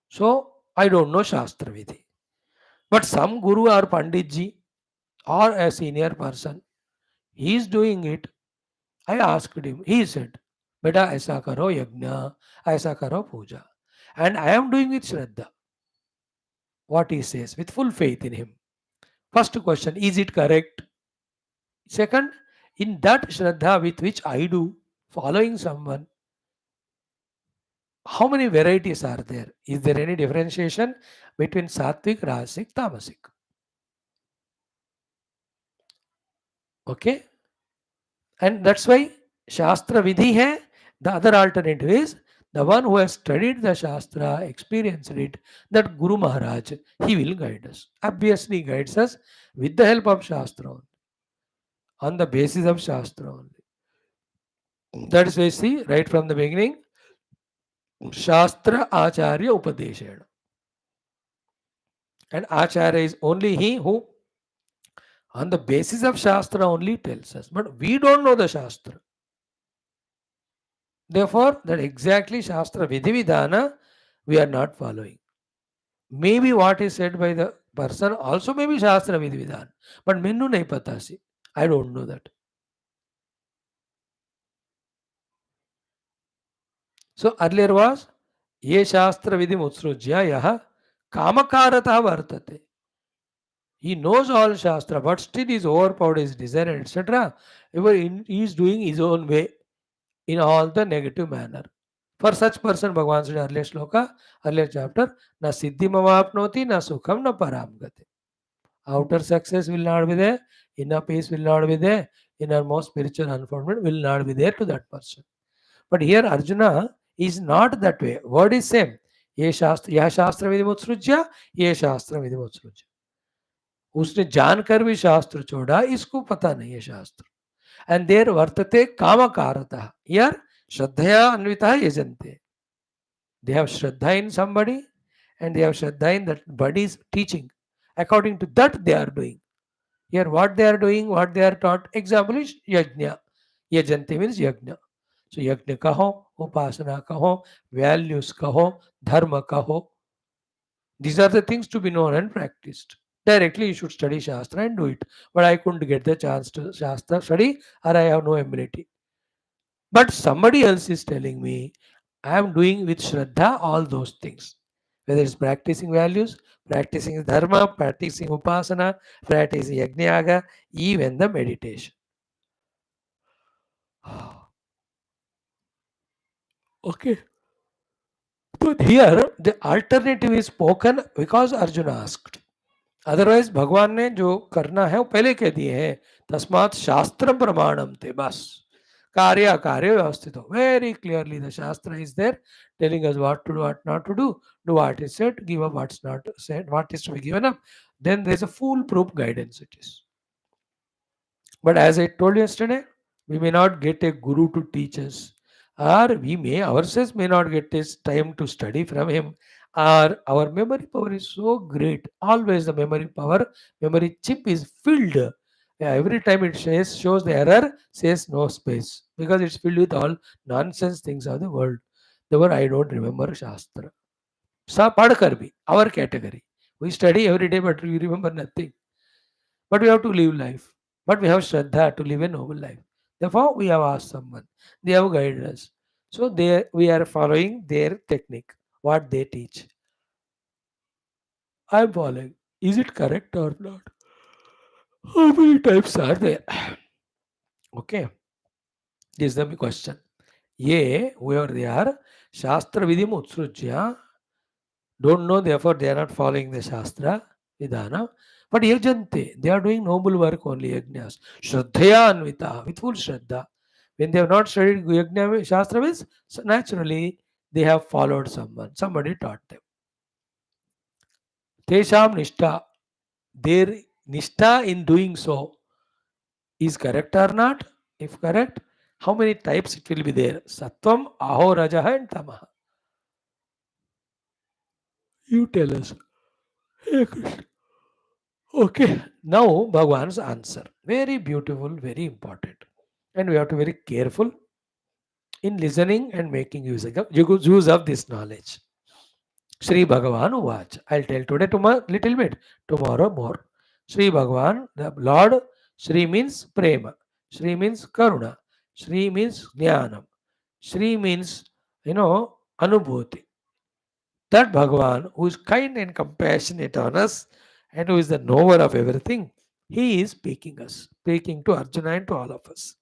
So, I don't know Shastra Vidhi. But some Guru or Panditji or a senior person, he is doing it. I asked him, he said, Beta aisa karo yajna, aisa karo puja. And I am doing with Shraddha. What he says, with full faith in him. First question, is it correct? Second, in that Shraddha with which I do, following someone, how many varieties are there? Is there any differentiation between Sattvic, Rasic, Tamasic? Okay? And that's why Shastra Vidhi hai. The other alternative is the one who has studied the Shastra, experienced it, that Guru Maharaj, he will guide us. Obviously guides us with the help of Shastra only. On the basis of Shastra only. That is why see, right from the beginning, Shastra Acharya Upadeshena. And Acharya is only he who on the basis of Shastra only tells us. But we don't know the Shastra. Therefore, that exactly Shastra Vidhi Vidhana we are not following. Maybe what is said by the person also may be Shastra Vidhi Vidhana. But Minnu nahi pata si. I don't know that. So earlier was Ye Shastra Vidhi Mutsrujya Yaha Kamakaratah Vartate. He knows all Shastra, but still is overpowered his desire, etc. He is doing his own way in all the negative manner. For such person, Bhagavan said earlier shloka, earlier chapter, na siddhi mamapnoti, na sukham, na param gati. Outer success will not be there, inner peace will not be there, innermost spiritual unfoldment will not be there to that person. But here Arjuna is not that way. Word is same. Ye shastra, yah shastra vidhimutsrujya, ye shastra vidhimutsrujya. उसने जानकर भी शास्त्र छोड़ा, इसको पता नहीं है शास्त्र. And there vartate kamakarata. Here Shraddhaya Anvita Yajante. They have Shraddha in somebody and they have Shraddha in that body's teaching. According to that they are doing. Here, what they are doing, what they are taught. Example is yajna. Yajanti means yajna. So yajna kaho, upasana kaho, values kaho, dharma kaho. These are the things to be known and practiced. Directly, you should study Shastra and do it. But I couldn't get the chance to Shastra study, or I have no ability. But somebody else is telling me, I am doing with Shraddha all those things. Whether it's practicing values, practicing dharma, practicing upasana, practicing yajnayaga, even the meditation. Okay. But here, the alternative is spoken because Arjuna asked. Otherwise भगवान ने जो करना है वो पहले कह दिए हैं. तस्मात् शास्त्रम प्रमाणम थे. बस कार्य कार्य व्यवस्थित हो. Very clearly the shastra is there telling us what to do, what not to do what is said, give up what's not said, what is to be given up. Then there is a full proof guidance it is. But as I told you yesterday, we may not get a guru to teach us, or we may ourselves may not get this time to study from him, or our memory power is so great. Always the memory power, memory chip is filled. Yeah, every time it shows the error, says no space because it's filled with all nonsense things of the world. Therefore, I don't remember Shastra. Padkar bhi, our category. We study every day, but we remember nothing. But we have to live life. But we have Shraddha to live a noble life. Therefore, we have asked someone. They have guided us. So we are following their technique, what they teach. I am following. Is it correct or not? How many types are there? Okay. This is the question. Ye, whoever they are, Shastra Vidhim Utsrujya, don't know, therefore they are not following the Shastra Vidhana. But yajante, they are doing noble work only, yajnas. Shraddhaya anvita, with full Shraddha. When they have not studied yajna Shastra means, so naturally they have followed someone. Somebody taught them. Tesham nishtha, their nishtha in doing so is correct or not? If correct, how many types it will be there? Sattvam, Aho, Rajaha and Tamaha. You tell us. Hey Krishna. Okay, now Bhagwan's answer. Very beautiful, very important. And we have to be very careful in listening and making use of this knowledge. Sri Bhagavan Uvach. I'll tell today little bit, tomorrow more. Sri Bhagavan, the Lord, Sri means Prema. Sri means Karuna. Sri means Jnanam. Sri means, Anubhuti. That Bhagavan, who is kind and compassionate on us, and who is the knower of everything, he is speaking to Arjuna and to all of us.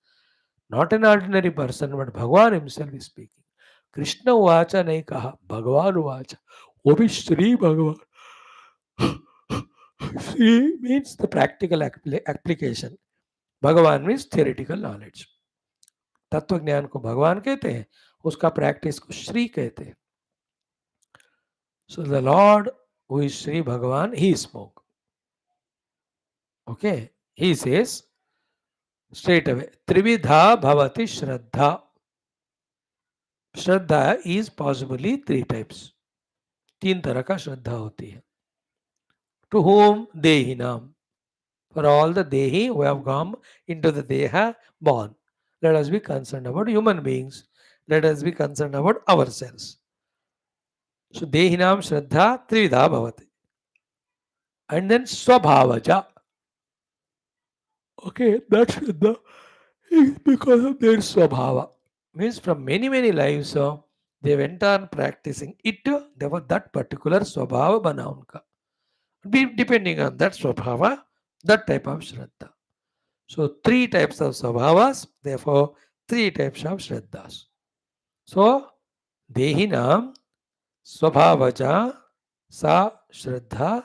Not an ordinary person, but Bhagavan himself is speaking. Krishna Uvacha nahi kaha, Bhagavan Uvacha. वो भी श्री भगवान. Shri means the practical application. भगवान means theoretical knowledge. तत्व ज्ञान को भगवान कहते हैं, उसका प्रैक्टिस को श्री कहते हैं. So the Lord, who is Sri Bhagavan, he spoke. Okay, he says straight away, Trividha Bhavati Shraddha. Shraddha is possibly three types. तीन तरह का श्रद्धा होती है. To whom? Dehinam. For all the Dehi who have come into the Deha born. Let us be concerned about human beings. Let us be concerned about ourselves. So Dehinam Shraddha Trividha Bhavati. And then Swabhavaja. Okay, that Shraddha is because of their Swabhava. Means from many lives they went on practicing it. Therefore that particular Swabhava bana unka. Depending on that Swabhava, that type of Shraddha. So three types of Swabhavas, therefore three types of Shraddhas. So Dehinam Swabhavaja Sa Shraddha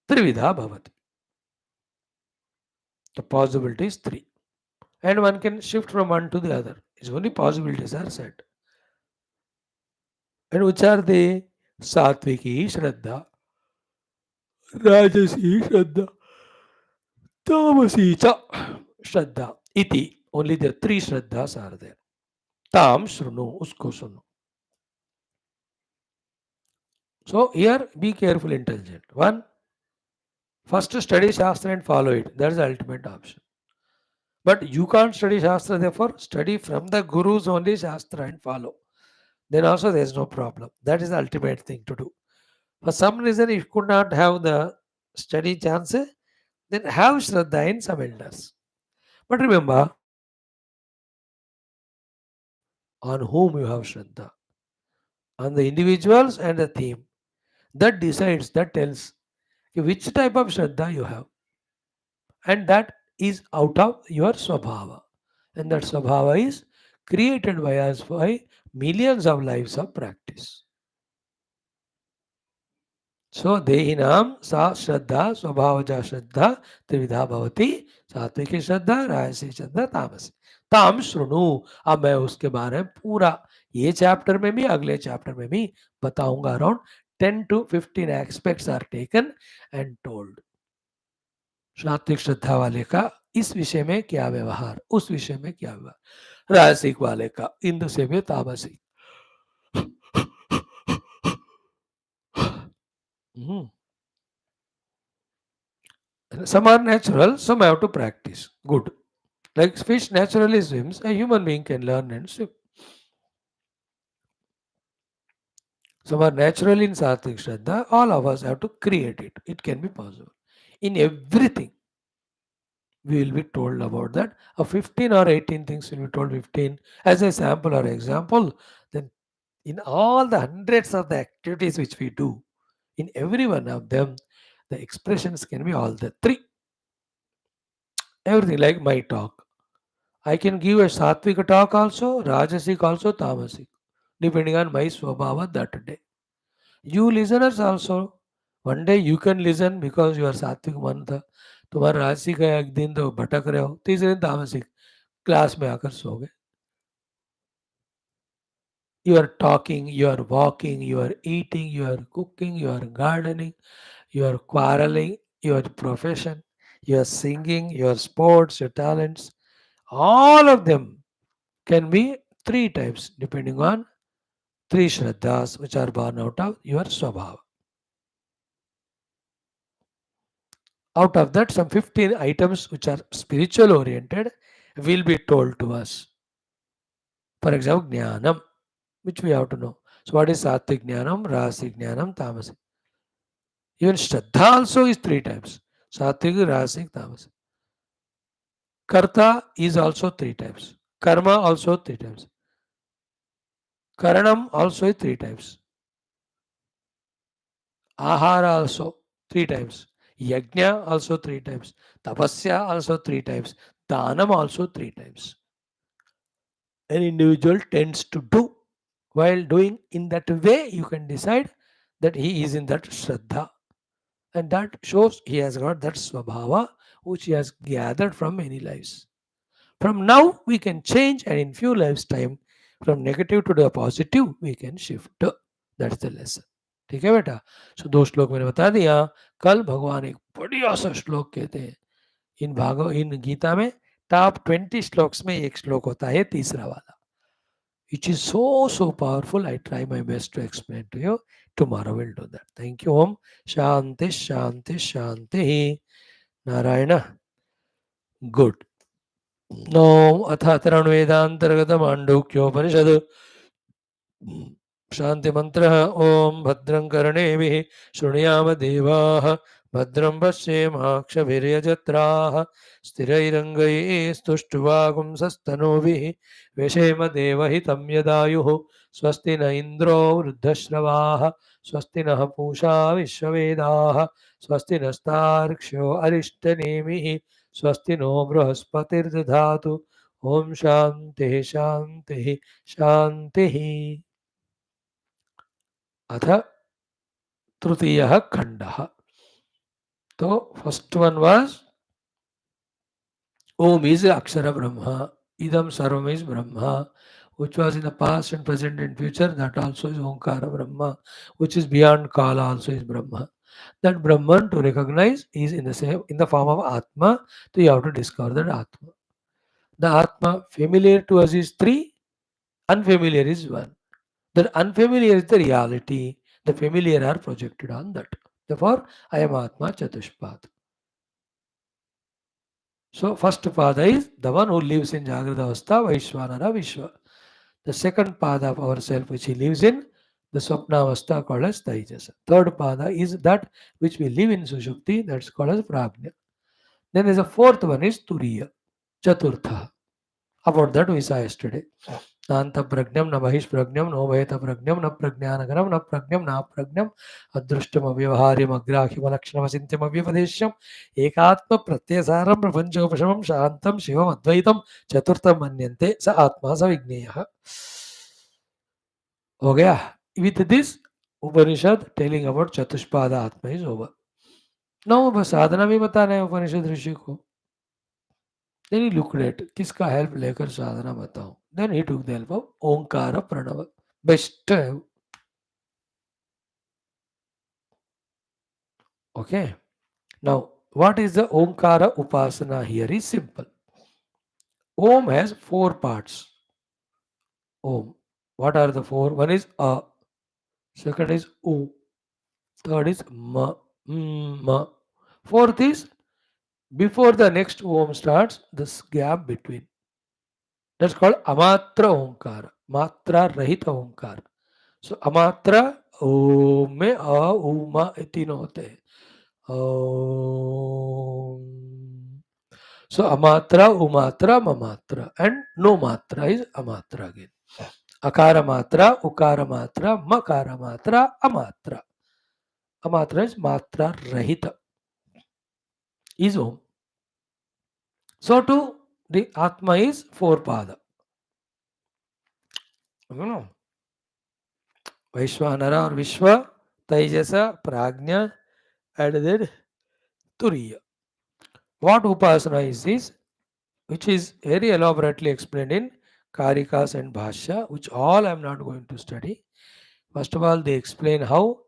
Trividha Bhavati. The possibility is three. And one can shift from one to the other. It's only possibilities are said. And which are they? Satviki Shraddha, Rajasi Shraddha, Tamasi Cha Shraddha. Iti. Only the three Shraddhas are there. Tam Shrunu, usko suno. So here be careful, intelligent. One, First study Shastra and follow it. That is the ultimate option. But you can't study Shastra, therefore study from the Guru's only Shastra and follow. Then also there is no problem. That is the ultimate thing to do. For some reason, if you could not have the study chance, then have Shraddha in some elders. But remember, on whom you have Shraddha, on the individuals and the theme. That decides, that tells which type of Shraddha you have. And that is out of your Swabhava. And that Swabhava is created by us by millions of lives of practice. So Dehinam Sa Shraddha Swabhavaja Shraddha Trividha Bhavati सात्विकी श्रद्धा राजसी श्रद्धा तामसी ताम श्रृणु अब मैं उसके बारे में पूरा ये चैप्टर में भी अगले चैप्टर में भी बताऊंगा around 10 to 15 aspects are taken and told सात्विक श्रद्धा वाले का इस विषय में क्या व्यवहार उस विषय में क्या व्यवहार राजसिक वाले का इंद्र से भी तामसिक Some are natural, some have to practice. Good. Like fish naturally swims, a human being can learn and swim. Some are naturally in Sattvic Shraddha, all of us have to create it. It can be possible. In everything, we will be told about that. A 15 or 18 things will be told 15 as a sample or example. Then in all the hundreds of the activities which we do, in every one of them, the expressions can be all the three. Everything like my talk. I can give a Sattvic talk also, Rajasic also, Tamasic, depending on my Swabhava that day. You listeners also, one day you can listen because you are सात्विक मन था तुम्हारा राशि का एक दिन तो भटक रहे हो तीसरे दिन तामसिक क्लास में आकर सो गए you are talking you are walking you are eating you are cooking you are gardening you are quarreling your profession you are singing your sports your talents all of them can be three types depending on three shraddhas which are born out of your swabhava. Out of that, some 15 items which are spiritual oriented will be told to us. For example, Jnanam, which we have to know. So, what is Sattvic Jnanam, Rasic Jnanam, Tamasic? Even Shraddha also is three times Sattvic, Rasic, Tamasic. Karta is also three times. Karma also three times. Karanam also is three times. Ahara also three times. Yajna also three times. Tapasya also three times. Dhanam also three times. An individual tends to do. While doing in that way, you can decide that he is in that Shraddha. And that shows he has got that Swabhava which he has gathered from many lives. From now, we can change and in few lives' time, from negative to the positive, we can shift. That's the lesson. ठीक है बेटा सो दो श्लोक मैंने बता दिया कल भगवान एक बढ़िया सा श्लोक कहते हैं इन गीता में टॉप 20 श्लोक्स में एक श्लोक होता है तीसरा वाला which is so powerful. I try my best to explain to you. Tomorrow we'll do that. Thank you. Om Shanti Shanti Shanti Narayana. Good. No Athatharan Vedantaragata Mandukyopanishad शांति मंत्र ओम भद्रं कर्णेभिः शृणुयाम देवाः भद्रं पश्येमाक्षभिर्यजत्राः स्थिरैरङ्गैस्तुष्टुवागुंसस्तनूभिः व्यशेम देवहितं यदायुः स्वस्ति न इन्द्रो वृद्धश्रवाः स्वस्ति नः पूषा विश्ववेदाः स्वस्ति नस्तार्क्ष्यो अरिष्टनेमिः स्वस्ति नो बृहस्पतिर्दधातु ओम शांति शांति शांति अथ तृतीय खंड तो first one was Om is akshara Brahma idam sarvam is brahma which was in the past and present and future that also is omkara brahma which is beyond kala also is brahma that brahman to recognize is in the same in the form of atma so you have to discover that atma the atma familiar to us is three unfamiliar is one that unfamiliar is the reality the familiar are projected on that Therefore, I am Atma Chatushpad. So, first pada is the one who lives in Jagrata Avastha, Vaishwanara Vishwa. The second pada of ourself which he lives in, the Swapna Avastha called as Taijasa. Third pada is that which we live in Sushupti, that's called as Prajna. Then there's a fourth one is Turiya, Chaturtha. About that we saw yesterday. Nanta pragnam, na bahish pragnam, no bhayata pragnam, na prajnanaganam, na pragnam, na pragnam, adrushtam avyavaharyam agrahyam alakshanam asintyam avyavadeshyam, ekatma pratyasaram prapanchopashamam shantam shivam advaitam chaturtam manyante sa atma sa vigneya. हो गया. With this Upanishad telling about Chatushpada Atma is over. Now बस साधना भी बताना है उपनिषद ऋषि को. Then he looked at किसका help लेकर साधना बताऊं. Then he took the help of Onkar Pranav. Best है. Okay. Now what is the Onkar upasana here is simple. Om has four parts. Om. What are the four? One is A. Second is U. Third is Ma. Ma. Fourth is before the next Om starts, this gap between. That's called amatra ओंकार. मात्रा रहित ओंकार. So amatra ओम में अ उमा तीनों होते हैं. So amatra, umatra, mamatra, and no matra is amatra again. Akara matra, ukara matra, makara matra, amatra. Amatra is matra rahita. Is Om. So too the Atma is four pada. Vaishwanara or Vishwa, Taijasa, Prajna, and then Turiya. What Upasana is this? Which is very elaborately explained in Karikas and Bhashya, which all I am not going to study. First of all, they explain how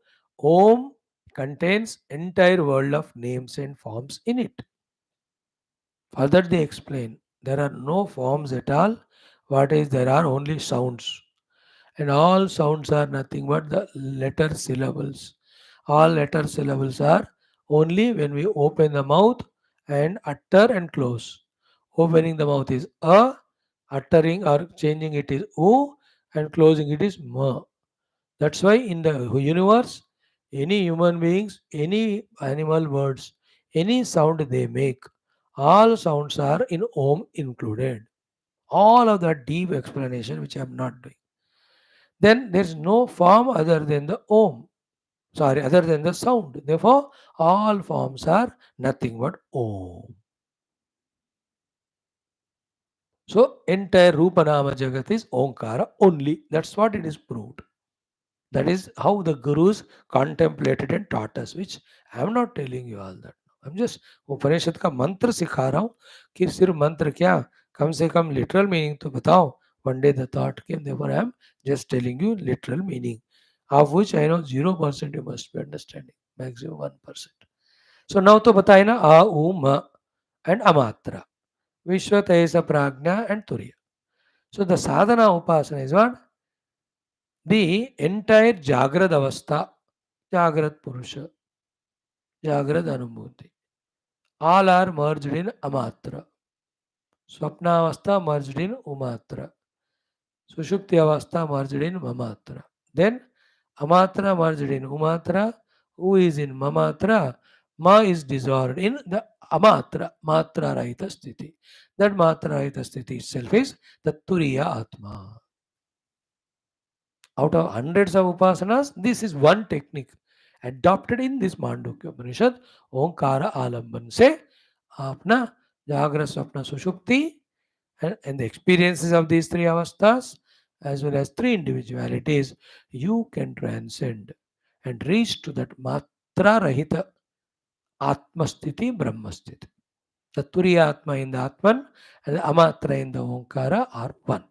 Om contains entire world of names and forms in it. Further, they explain there are no forms at all. What is there are only sounds. And all sounds are nothing but the letter syllables. All letter syllables are only when we open the mouth and utter and close. Opening the mouth is A, uttering or changing it is U, and closing it is Ma. That's why in the universe, any human beings, any animal birds, any sound they make, all sounds are in Om included. All of that deep explanation which I am not doing. Then there is no form other than the Om. Other than the sound. Therefore, all forms are nothing but Om. So, entire Rupanama Jagat is Omkara only. That's what it is proved. That is how the Gurus contemplated and taught us, which I am not telling you all that. I'm just उपनिषद का मंत्र सिखा रहा हूँ कि सिर्फ मंत्र क्या, कम से कम literal meaning तो बताओ. One day the thought came, therefore I am just telling you literal meaning, of which I know 0% you must be understanding, maximum 1%. So now तो बताए ना आ उ म and amatra, Vishwa Tejasa Prajna and Turiya. So the sadhana upasana is what? The entire Jagrad Avastha, Jagrad Purusha, Jagrad Anubhuti, all are merged in Amatra. Swapna Avastha merged in Umatra. Sushupti Avastha merged in Mamatra. Then Amatra merged in Umatra. Who is in Mamatra? Ma is dissolved in the Amatra, Matra Rahita Sthiti. That Matra Rahita Sthiti itself is the Turiya Atma. Out of hundreds of upasanas, this is one technique adopted in this Mandukya Upanishad. Omkara Alamban se apna Jagra Swapna Sushupti and the experiences of these three avasthas as well as three individualities, you can transcend and reach to that Matra Rahita Atmasthiti Brahmasthiti. The Turiya Atma in the Atman and the Amatra in the Omkara are one.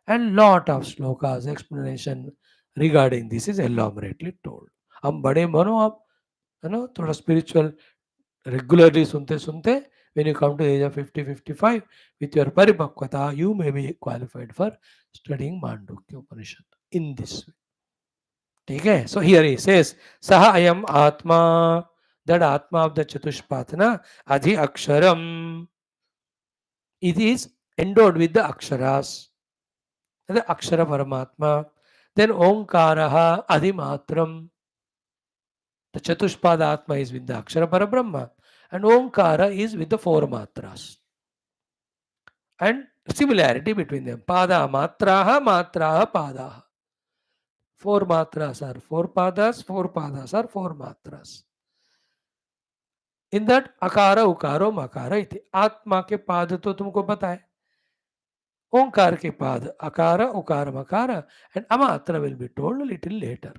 And lot of shlokas explanation regarding this is elaborately told. हम बड़े बनो आप, है ना, थोड़ा spiritual regularly सुनते सुनते, when you come to the age of 50-55 with your paripakvata, you may be qualified for studying Mandukya Upanishad in this way. ठीक है. So here he says, Saha ayam Atma, that Atma of the Chatushpatana, Adhi Aksharam. It is endowed with the Aksharas, the Akshara Paramatma. Then Omkaraha Adhimatram. The Chatushpada Atma is with the Akshara Parabrahma, and Omkara is with the four matras. And similarity between them. Pada matraha, matraha, padaha. Four matras are four padas are four matras. In that अकार उकारो मकार इति. आत्मा के पाद तो तुमको पता है. ओंकार के पाद अकार उकार मकार एंड अमात्र will be told little later.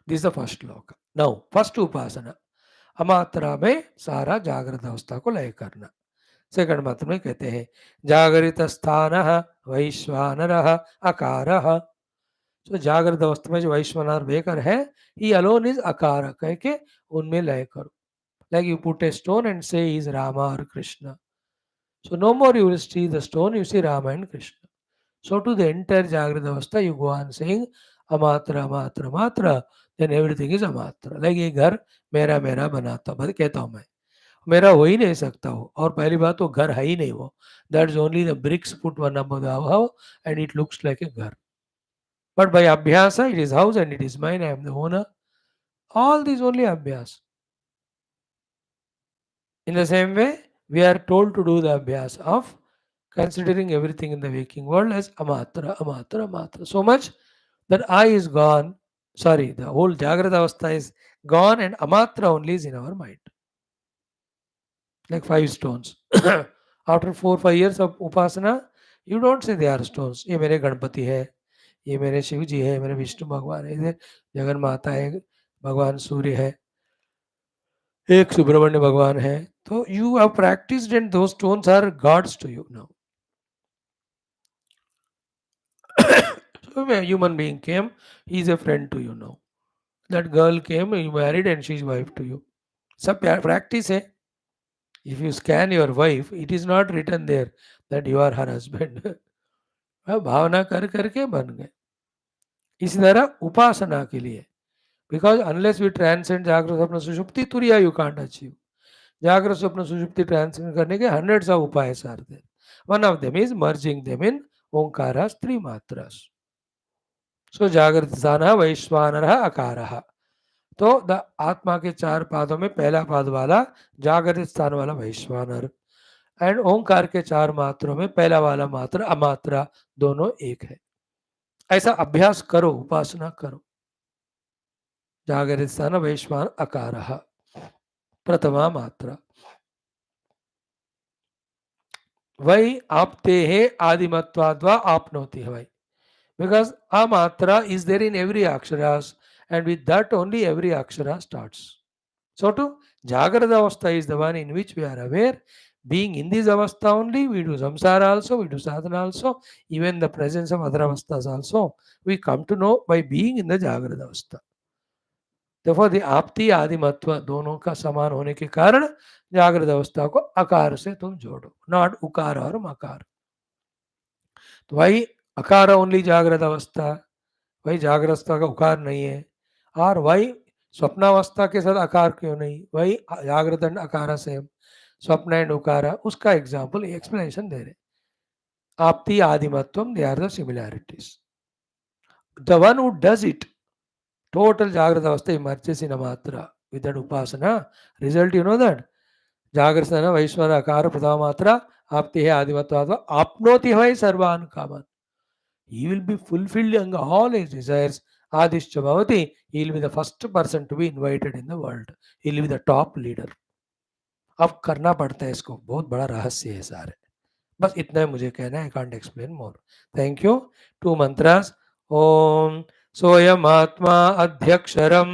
This is the first shloka. Now first उपासना अमात्रा में सारा जागृत अवस्था को लय करना. सेकंड मंत्र में कहते हैं जागृत स्थान वैश्वानर अकार. तो जागृत अवस्था में जो वैश्वानर बेकर है ही अलोन इज अकार कह के उनमें लय करो. Like you put a stone and say is Rama or Krishna. So no more you will see the stone, you see Rama and Krishna. So to the entire Jagrata Avastha you go on saying Amatra, Matra, Matra, then everything is Amatra. Like ये घर मेरा मेरा बनाता हूँ, कहता हूँ मैं. मेरा हो ही नहीं सकता हो. और पहली बात वो घर है ही नहीं वो. That is only the bricks put one above the other and it looks like a घर. But by Abhyasa it is house and it is mine, I am the owner. All these only Abhyas. In the same way, we are told to do the abhyas of considering everything in the waking world as amatra, amatra, amatra. So much that I is gone, sorry, the whole Jagrata Avastha is gone and amatra only is in our mind. Like 5 stones. After 4-5 years of upasana, you don't say they are stones. ये मेरे गणपति है, ये मेरे शिव जी है, मेरे विष्णु भगवान है, इधर जगन माता है, भगवान सूर्य है, एक सुब्रमण्य भगवान है. तो you have practiced and those stones are gods to you now. So a human being came, he is a friend to you now. That girl came, you married and she is wife to you. सब practice है. If you scan your wife, it is not written there that you are her husband. भावना कर करके बन गए. इसी तरह उपासना के लिए, because unless we transcend जागृत स्वप्न सुषुप्ति तुरिया you can't achieve. जागृत स्वप्न सुषुप्ति ट्रांसेंड करने के hundreds of upayas are there. One of them is merging them in ओंकारास three matras. So जागृत स्थान वैश्वानर अकार. तो द आत्मा के 4 पादों में पहला पाद वाला जागृत स्थान वाला वैश्वानर एंड ओंकार के 4 मात्रों में पहला वाला मात्र अमात्रा दोनों एक है. ऐसा अभ्यास करो, उपासना करो. जागृत स्थान वैश्वान अकार प्रथमा मात्रा. वही आपते है आदिमत्वाद्वा आपनोति है वही. Because amatra is there in every aksharas and with that only every akshara starts. So to Jagrata Avastha is the one in which we are aware. Being in this Avastha only, we do samsara also, we do sadhana also, even the presence of other Avasthas also, we come to know by being in the Jagrata Avastha. Therefore, the आपती आदि मत्व दोनों का समान होने के कारण जागृत अवस्था को आकार से तुम जोड़ो, नॉट उकार और मकार. तो भाई अकार ओनली जागृत अवस्था, भाई जागृत अवस्था का उकार नहीं है. और भाई स्वप्नावस्था के साथ आकार क्यों नहीं, वही जागृत एंड अकार सेम, स्वप्न एंड उकार. उसका एग्जाम्पल एक्सप्लेनेशन दे रहे. आपती आदिमत्वम, they are the similarities. The one who does it total jagrata avastha emerges in a matra with that upasana. Result, you know that jagrasana vaishwara akara pradama matra apti hai adimatva apnoti hai sarvan kaman. He will be fulfilling all his desires. Adishya bhavati. He will be the first person to be invited in the world. He will be the top leader. अब करना पड़ता है इसको, बहुत बड़ा रहस्य है सारे. बस इतना ही मुझे कहना है. I can't explain more. Thank you. 2 mantras. ओम सोयमात्मा अध्यक्षरम,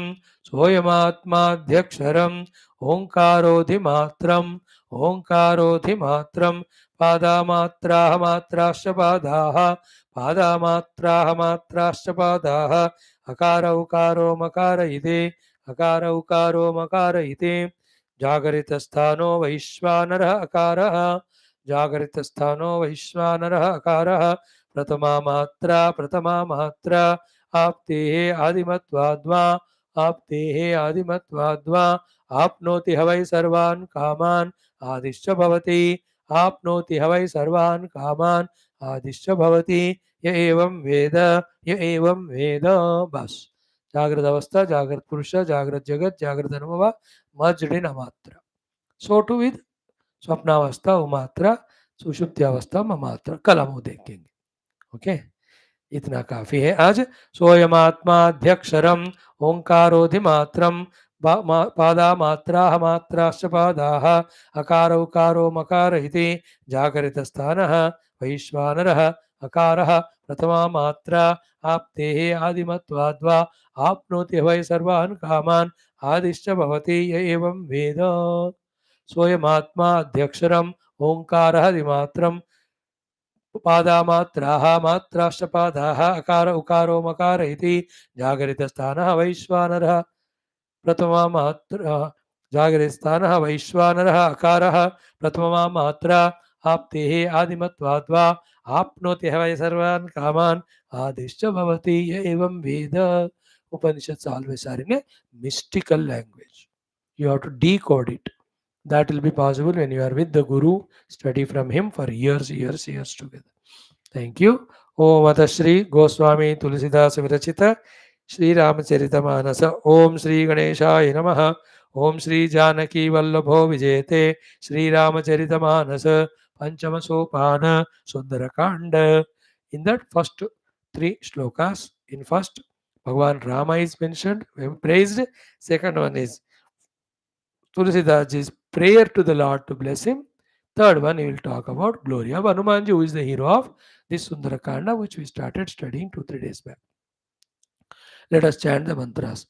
सोयमात्माध्यक्षरम, ओंकारोधिमात्रम, ओंकारोधिमात्रम, पादामात्राः मात्राश्च पादाः, पादामात्राः मात्राश्च पादाः, अकार उकारो मकार इति, अकार उकारो मकार इति. जागरितस्थानो वैश्वानरः अकारः, जागरितस्थानो वैश्वानरः अकारः. प्रथमा मात्रा, प्रथमा मात्रा आप्तेः आदिमत्वाद्वा आप्तेः आदिमत्वाद्वा आप्नोति ह वै सर्वान् कामान् आदिश्च भवति आप्नोति ह वै सर्वान् कामान् आदिश्च भवति य एवं वेद बस जागृत अवस्था जागृत पुरुष जागृत जगत जागृत अनुभव merged in amatra. So too with स्वप्नावस्था उमात्रा सुषुप्त्यावस्था ममात्रा कल हम वो देखेंगे. ओके इतना काफी है आज. सोयमात्माध्यक्षरम ओंकारोधिमात्रम पादा मात्राः मात्राश्च पादाः अकार उकारो मकार इति जागरित स्थानः वैश्वानरः अकारः प्रथमा मात्रा आप्तेः आदिमत्वाद्वा आप्नोति वै सर्वान् कामान् आदिश्च भवति य एवं वेद सोयमात्मा अध्यक्षरम् ओंकारः दिमात्रम् पादामात्राः मात्राश्च पादाः अकार उकारो मकार इति जागरितस्थानः वैश्वानरः प्रथमा मात्रा जागरितस्थानः वैश्वानरः अकारः प्रथमा मात्रा आप्तेः आदिमत्वाद्वा आप्नोति ह वै सर्वान् कामान् आदिश्च भवति य एवं वेद. Upanishads always are in a mystical language. You have to decode it. That will be possible when you are with the Guru, study from him for years together. Thank you. Om Ata Shri Goswami Tulasidasa Virachita Shri Ramacharita Manasa Om Shri Ganeshaya Namaha Om Shri Janaki Vallabho Vijayate Shri Ramacharita Manasa Panchama Sopana Sundara Kanda. In that first three shlokas, in first Bhagavan Rama is mentioned, praised. Second one is Tulasidasaji's prayer to the Lord to bless him. Third one, he will talk about glory of Hanumanji, who is the hero of this Sundarakanda, which we started studying 2-3 days back. Let us chant the mantras.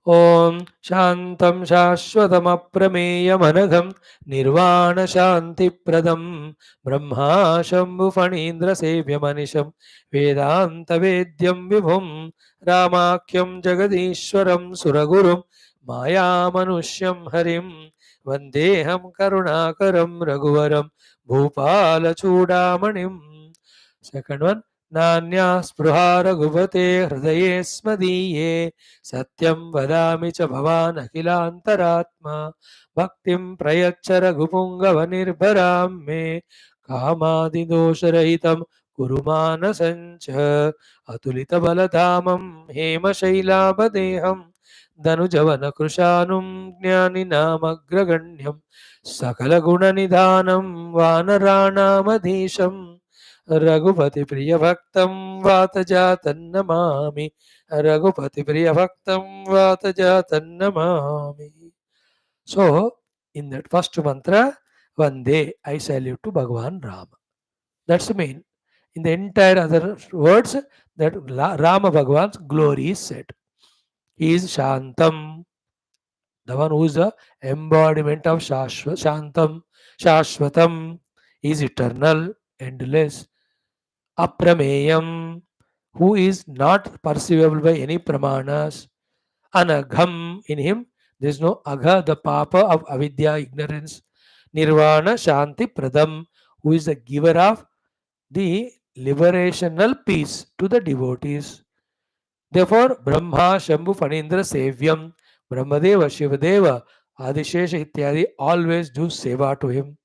Om Shantam Shashwatamaprameyamanagam Nirvana Shanti Pradam Brahma Shambhu Fanindra Sevyamanisham Vedanta Vedyam Vibhum Ramakyam Jagadishwaram Suragurum Maya Manusyam Harim Vandeham Karunakaram Raghuvaram Bhupala Chudamanim. Second one. नान्या स्पृहा रघुपते हृदये स्मदीये सत्यं वदामि च भवान् अखिलान्तरात्मा भक्तिं प्रयच्छ रघुपुङ्गवनिर्भरां मे कामादिदोषरहितं कुरु मानसञ्च अतुलितबलधामं हेमशैलाभदेहं धनुजवनकृशानुं ज्ञानिनामग्रगण्यं सकलगुणनिधानं वानराणामधीशम् रघुपति प्रिय भक्तं वातजातन्नमामि रघुपति प्रिय भक्तं वातजातन्नमामि. So in that first mantra, Vande, I salute to Bhagavan Rama. That's the main. In the entire other words, that Rama Bhagavan's glory is said. He is Shantam, the one who is the embodiment of Shantam, Shashvatam. He is eternal, endless. Aprameyam, who is not perceivable by any pramanas. Anagham, in him there is no agha, the papa of avidya, ignorance. Nirvana Shanti Pradam, who is the giver of the liberational peace to the devotees. Therefore, Brahma, Shambhu, Fanindra, Sevyam, Brahmadeva, Shivadeva, Adishesha Ityadi always do seva to him.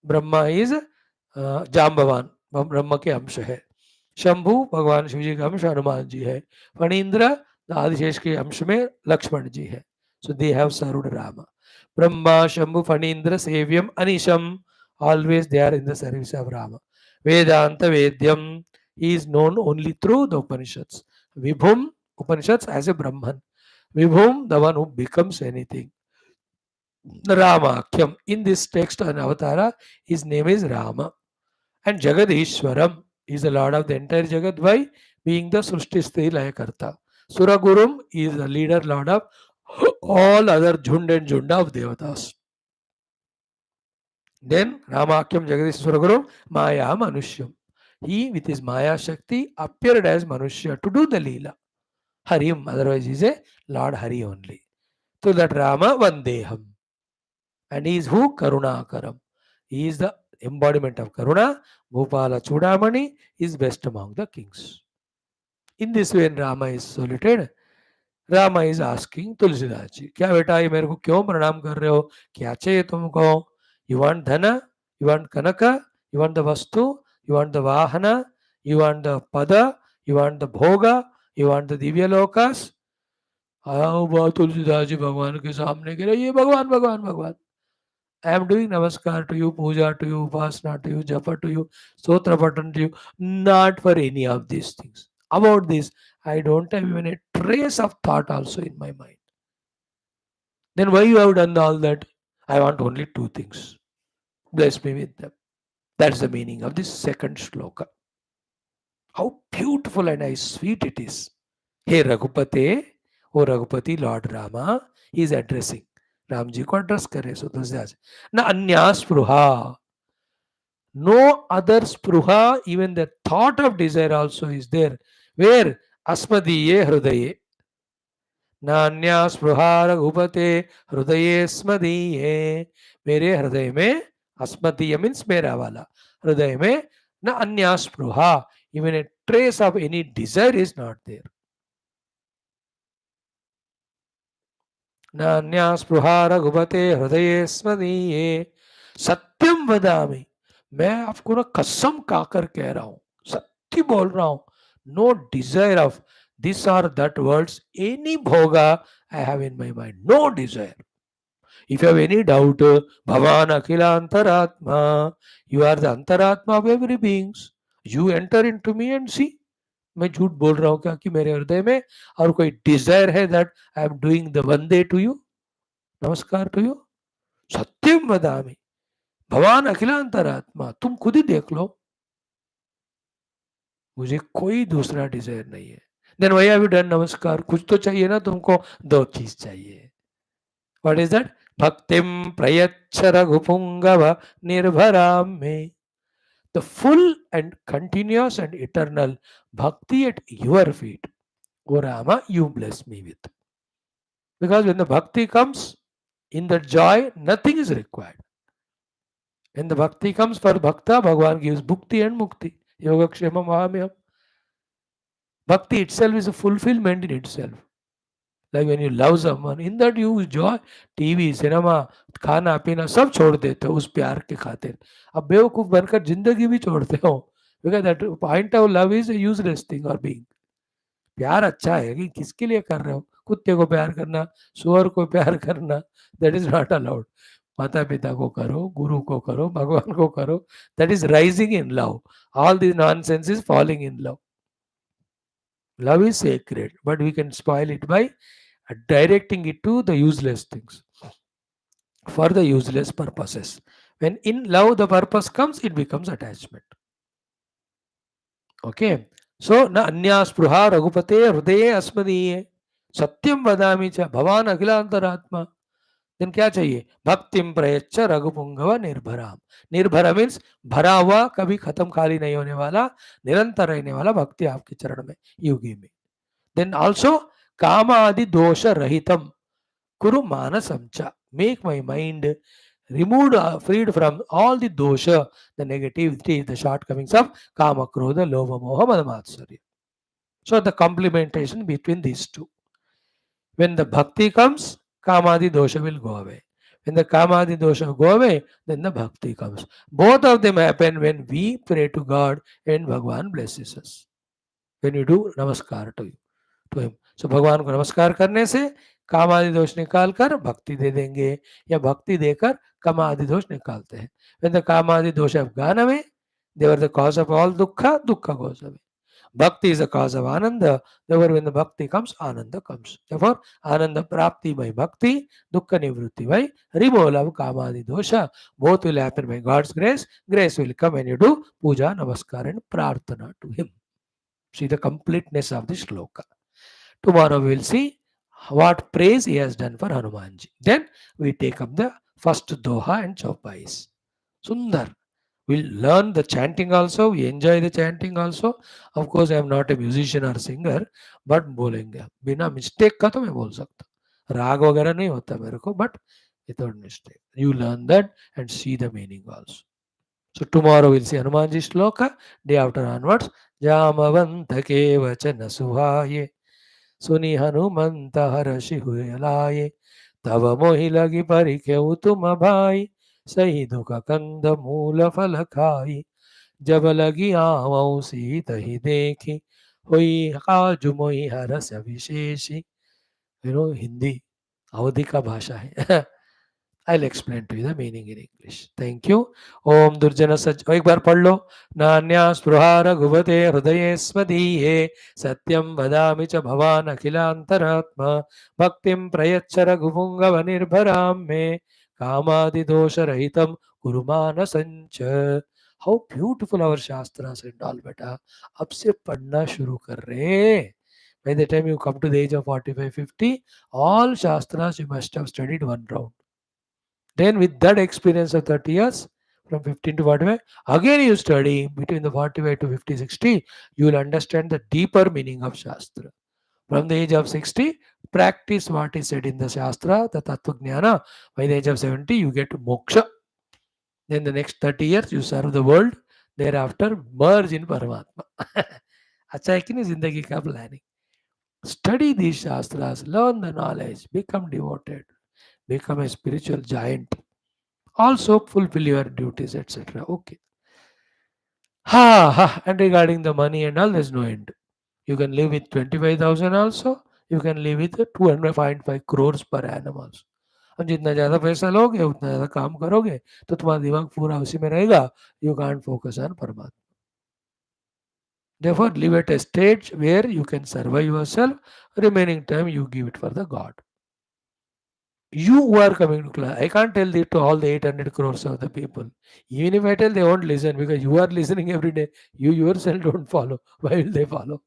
Brahma is Jambavan, ब्रह्म के अंश है. शंभु भगवान शिव जी का अंश हनुमान जी है. फणींद्र आदिशेष के अंश में लक्ष्मण जी है. So they have served Ram. ब्रह्मा शंभु फणींद्र सेव्यम अनिशम, always they are in the service of Rama. Vedanta Vedyam, he is known only through the Upanishads. Vibhum, Upanishads as a Brahman. Vibhum, the one who becomes anything. Ramakyam. In this text on Avatara, his name is Rama. And Jagadishwaram is the Lord of the entire Jagat. Why? Being the Srushti Sthiti Layakarta. Suragurum is the leader, Lord of all other Jhund and Jhunda of Devatas. Then Ramakyam Jagadishwaragurum Maya Manushyam. He with his Maya Shakti appeared as Manushya to do the Leela. Harim, otherwise he is a Lord Hari only. So that Rama Vandeham. And he is who? Karunakaram. He is the embodiment of Karuna. Bhupala Chudamani is best among the kings. In this way, when Rama is saluted, Rama is asking Tulsidas ji, क्या बेटा ये मेरे को क्यों प्रणाम कर रहे हो, क्या चाहिए तुमको? You want धन, you want kanaka, you want the vastu, you want the vahana, you want the pada, you want the bhoga, you want the Divya Lucas. आओ बहुत तुलसीदास जी भगवान के सामने गिरे, ये भगवान भगवान भगवान. I am doing namaskar to you, puja to you, upasana to you, japa to you, stotra patan to you, not for any of these things. About this, I don't have even a trace of thought also in my mind. Then why you have done all that? I want only two things. Bless me with them. That's the meaning of this second shloka. How beautiful and how sweet it is. Hey Raghupate, O Raghupati, Lord Rama, he is addressing. Ram ji को address करे सो तुलसीदास न अन्या स्पृहा. No other spruha, even the thought of desire also is there. Where? Asmadiye hrudaye. नान्या स्पृहा रघुपते हृदये स्मदीये. मेरे हृदय में, अस्मदीय means मेरा वाला हृदय में, न अन्या स्पृहा, even a trace of any desire is not there. नान्या स्पृहा रघुपते हृदये स्मदीये. सत्यम वदामि, मैं आपको ना कसम खाकर कह रहा हूं, सत्य बोल रहा हूं. नो डिजायर ऑफ दिस और दैट वर्ड्स, एनी भोगा I have in my mind, no desire. If you have any doubt, भगवान अखिला अंतरात्मा, यू आर द अंतरात्मा of every beings, you enter into me and see. मैं झूठ बोल रहा हूं क्या कि मेरे हृदय में और कोई डिजायर है that I am doing the vande to you, namaskar to you? सत्यम वदामि, भगवान अखिलांतरात्मा, तुम खुद ही देख लो, मुझे कोई दूसरा डिजायर नहीं है. Then why have you done namaskar? कुछ तो चाहिए ना तुमको, दो चीज चाहिए. What is that? भक्तिम प्रयच्छ रघुपुंगव निर्भराम में. The full and continuous and eternal bhakti at your feet. O Rama, you bless me with. Because when the bhakti comes, in the joy, nothing is required. When the bhakti comes for bhakta, Bhagavan gives bhukti and mukti. Yogakshema mahamyam. Bhakti itself is a fulfillment in itself. Like when you love someone, in that you joy, TV, cinema, खाना पीना सब छोड़ देते हो उस प्यार के खातिर. अब बेवकूफ बनकर जिंदगी भी छोड़ते हो. Because that point of love is a useless thing or being. प्यार अच्छा है कि किसके लिए कर रहे हो? कुत्ते को प्यार करना, सुअर को प्यार करना, दैट इज नॉट अलाउड. माता पिता को करो, गुरु को करो, भगवान को करो, that is rising in love. All this nonsense is falling in love. Love is sacred, but we can spoil it by directing it to the useless things, for the useless purposes. When in love the purpose comes, it becomes attachment. Okay. So na anya spruha raghupate hrudaye asmadiye satyam vadami cha bhavan akhilantaratma. Then क्या चाहिए? भक्तिम प्रयच्छ रघुपुंगव निर्भराम. निर्भरा means भरा हुआ, कभी खत्म खाली नहीं होने वाला, निरंतर रहने वाला भक्ति आपके चरण में, युगी में. Then also कामादि दोष रहितम कुरु मानसम च. Make my mind removed, freed from all the dosha, the negativity, the shortcomings of kama, krodha, lobha, moha, mada, matsarya. So the complementation between these two. When the bhakti comes, kamadi dosha will go away. When the kamadi dosha go away, then the bhakti comes. Both of them happen when we pray to God and Bhagwan blesses us. When you do namaskar to him. So भगवान को नमस्कार करने से काम आदि दोष निकाल कर भक्ति दे देंगे, या भक्ति देकर काम आदि दोष निकालते हैं. When the काम आदि दोष have gone away, they were the cause of all dukkha, dukkha goes away. Bhakti is the cause of ananda. Therefore, when the bhakti comes, ananda comes. Therefore, ananda prapti by bhakti, dukkha nivrutti by removal of kamadi dosha. Both will happen by God's grace. Grace will come when you do puja, namaskar and prarthana to him. See the completeness of the shloka. Tomorrow we will see what praise he has done for Hanumanji. Then we take up the first doha and chaupais. Sundar. We'll learn the chanting also. We enjoy the chanting also. Of course, I am not a musician or singer, but बोलेंगे बिना mistake का तो मैं बोल सकता. राग वगैरह नहीं होता मेरे को, but without mistake. You learn that and see the meaning also. So tomorrow we'll see Hanumanji shloka. Day after onwards, Jamavanta ke vachana suhaye. सुनी हनुमंत हर्षि हुए लाए तब मोहि लगी परिखेउ तुम भाई सही दुख कंद मूल फल खाई जब लगी आवऊ सीत ही देखी हुई काजु मोहि हरस विशेषी. हिंदी अवधि का भाषा है. I'll explain to you the meaning in English. Thank you. ओम दुर्जन सच एक बार पढ़ लो. नान्या स्पृहा रघुपते हृदये स्मदीये सत्यं वदामि च भवान् अखिलान्तरात्मा भक्तिं प्रयच्छ रघुपुङ्गव निर्भरां मे कामादिदोषरहितं कुरु मानसञ्च. How beautiful our shastras and all. बेटा अब से पढ़ना शुरू कर रहे. By the time you come to the age of 45-50, all shastras you must have studied one round. Then with that experience of 30 years, from 15 to 45, again you study between the 45 to 50, 60, you will understand the deeper meaning of Shastra. From the age of 60, practice what is said in the Shastra, the Tattva Jnana. By the age of 70, you get moksha. Then the next 30 years, you serve the world. Thereafter, merge in Paramatma. अच्छा है कि नहीं जिंदगी का planning. Study these Shastras, learn the knowledge, become devoted, become a spiritual giant. Also fulfill your duties, etc. Okay. And regarding the money and all, there's no end. You can live with 25,000 also. You can live with 205 crores per annum also. और जितना ज़्यादा पैसा लोगे उतना ज़्यादा काम करोगे तो तुम्हारा दिमाग पूरा उसी में रहेगा. You can't focus on परमात्मा. Therefore, live at a stage where you can survive yourself. Remaining time you give it for the God. You who are coming to class, I can't tell it to all the 800 crores of the people. Even if I tell, they won't listen because you are listening every day. You yourself don't follow. Why will they follow?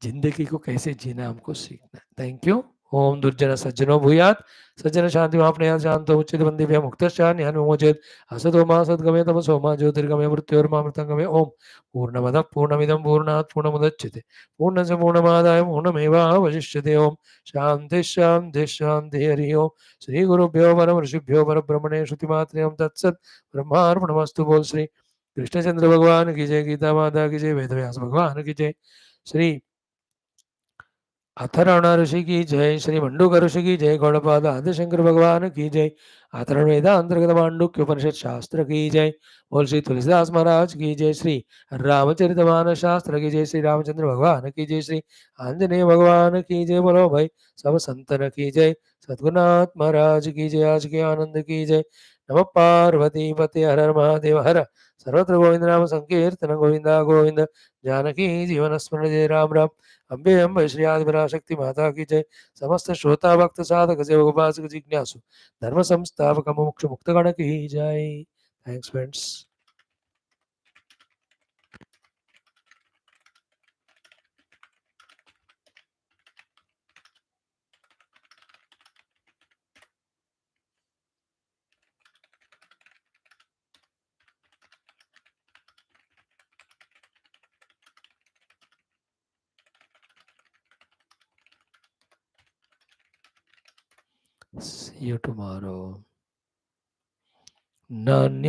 जिंदगी को कैसे जीना हमको सीखना. Thank you. ओम दुर्जन सज्जनो भूयात सज्जन शांति आपने शांत उच्चित बंदिभ्य मुक्त ध्यान विमोचेत असतो मा सद्गमय तमसो मा ज्योतिर्गमय मृत्योर्मामृतंगमय. ओम पूर्णमदः पूर्णमिदं पूर्णात् पूर्णमुदच्यते पूर्णस्य पूर्णमादाय पूर्णमेवावशिष्यते. ओम शांति शांति शांति. हरि ओम. श्री गुरुभ्यो परम ऋषिभ्यो परब्रह्मणे श्रुतिमात्रे ओम तत्सत्. ब्रह्मार्पणमस्तु. बोल श्री कृष्णचंद्र भगवान की जय. गीता माता की जय. वेदव्यास भगवान की जय. श्री अथर्वण ऋषि की जय. श्री मंडूक ऋषि की जय. गौड़पाद आदिशंकर भगवान की जय. अथर्वण वेदा अंतर्गत मांडुक्य उपनिषद शास्त्र की जय. बोल श्री तुलसीदास महाराज की जय. श्री रामचरितमानस शास्त्र की जय. श्री रामचंद्र भगवान की जय. श्री आंजनेय भगवान की जय. बोलो भाई सब संतन की जय. सद्गुरुनाथ महाराज की जय. आज के आनंद की जय. नमः पार्वती पते हर हर महादेव हर. सर्वत्र गोविंद नाम संकीर्तन गोविंदा गोविंद. जानकी जीवन स्मरण जय राम राम. अम्बे अम्ब श्री आदिपराशक्ति माता की जय. समस्त श्रोता भक्त साधक सेवक उपासक जिज्ञासु धर्म संस्थापक मोक्ष मुक्त गण की जय. Thanks friends. See you tomorrow. Nanya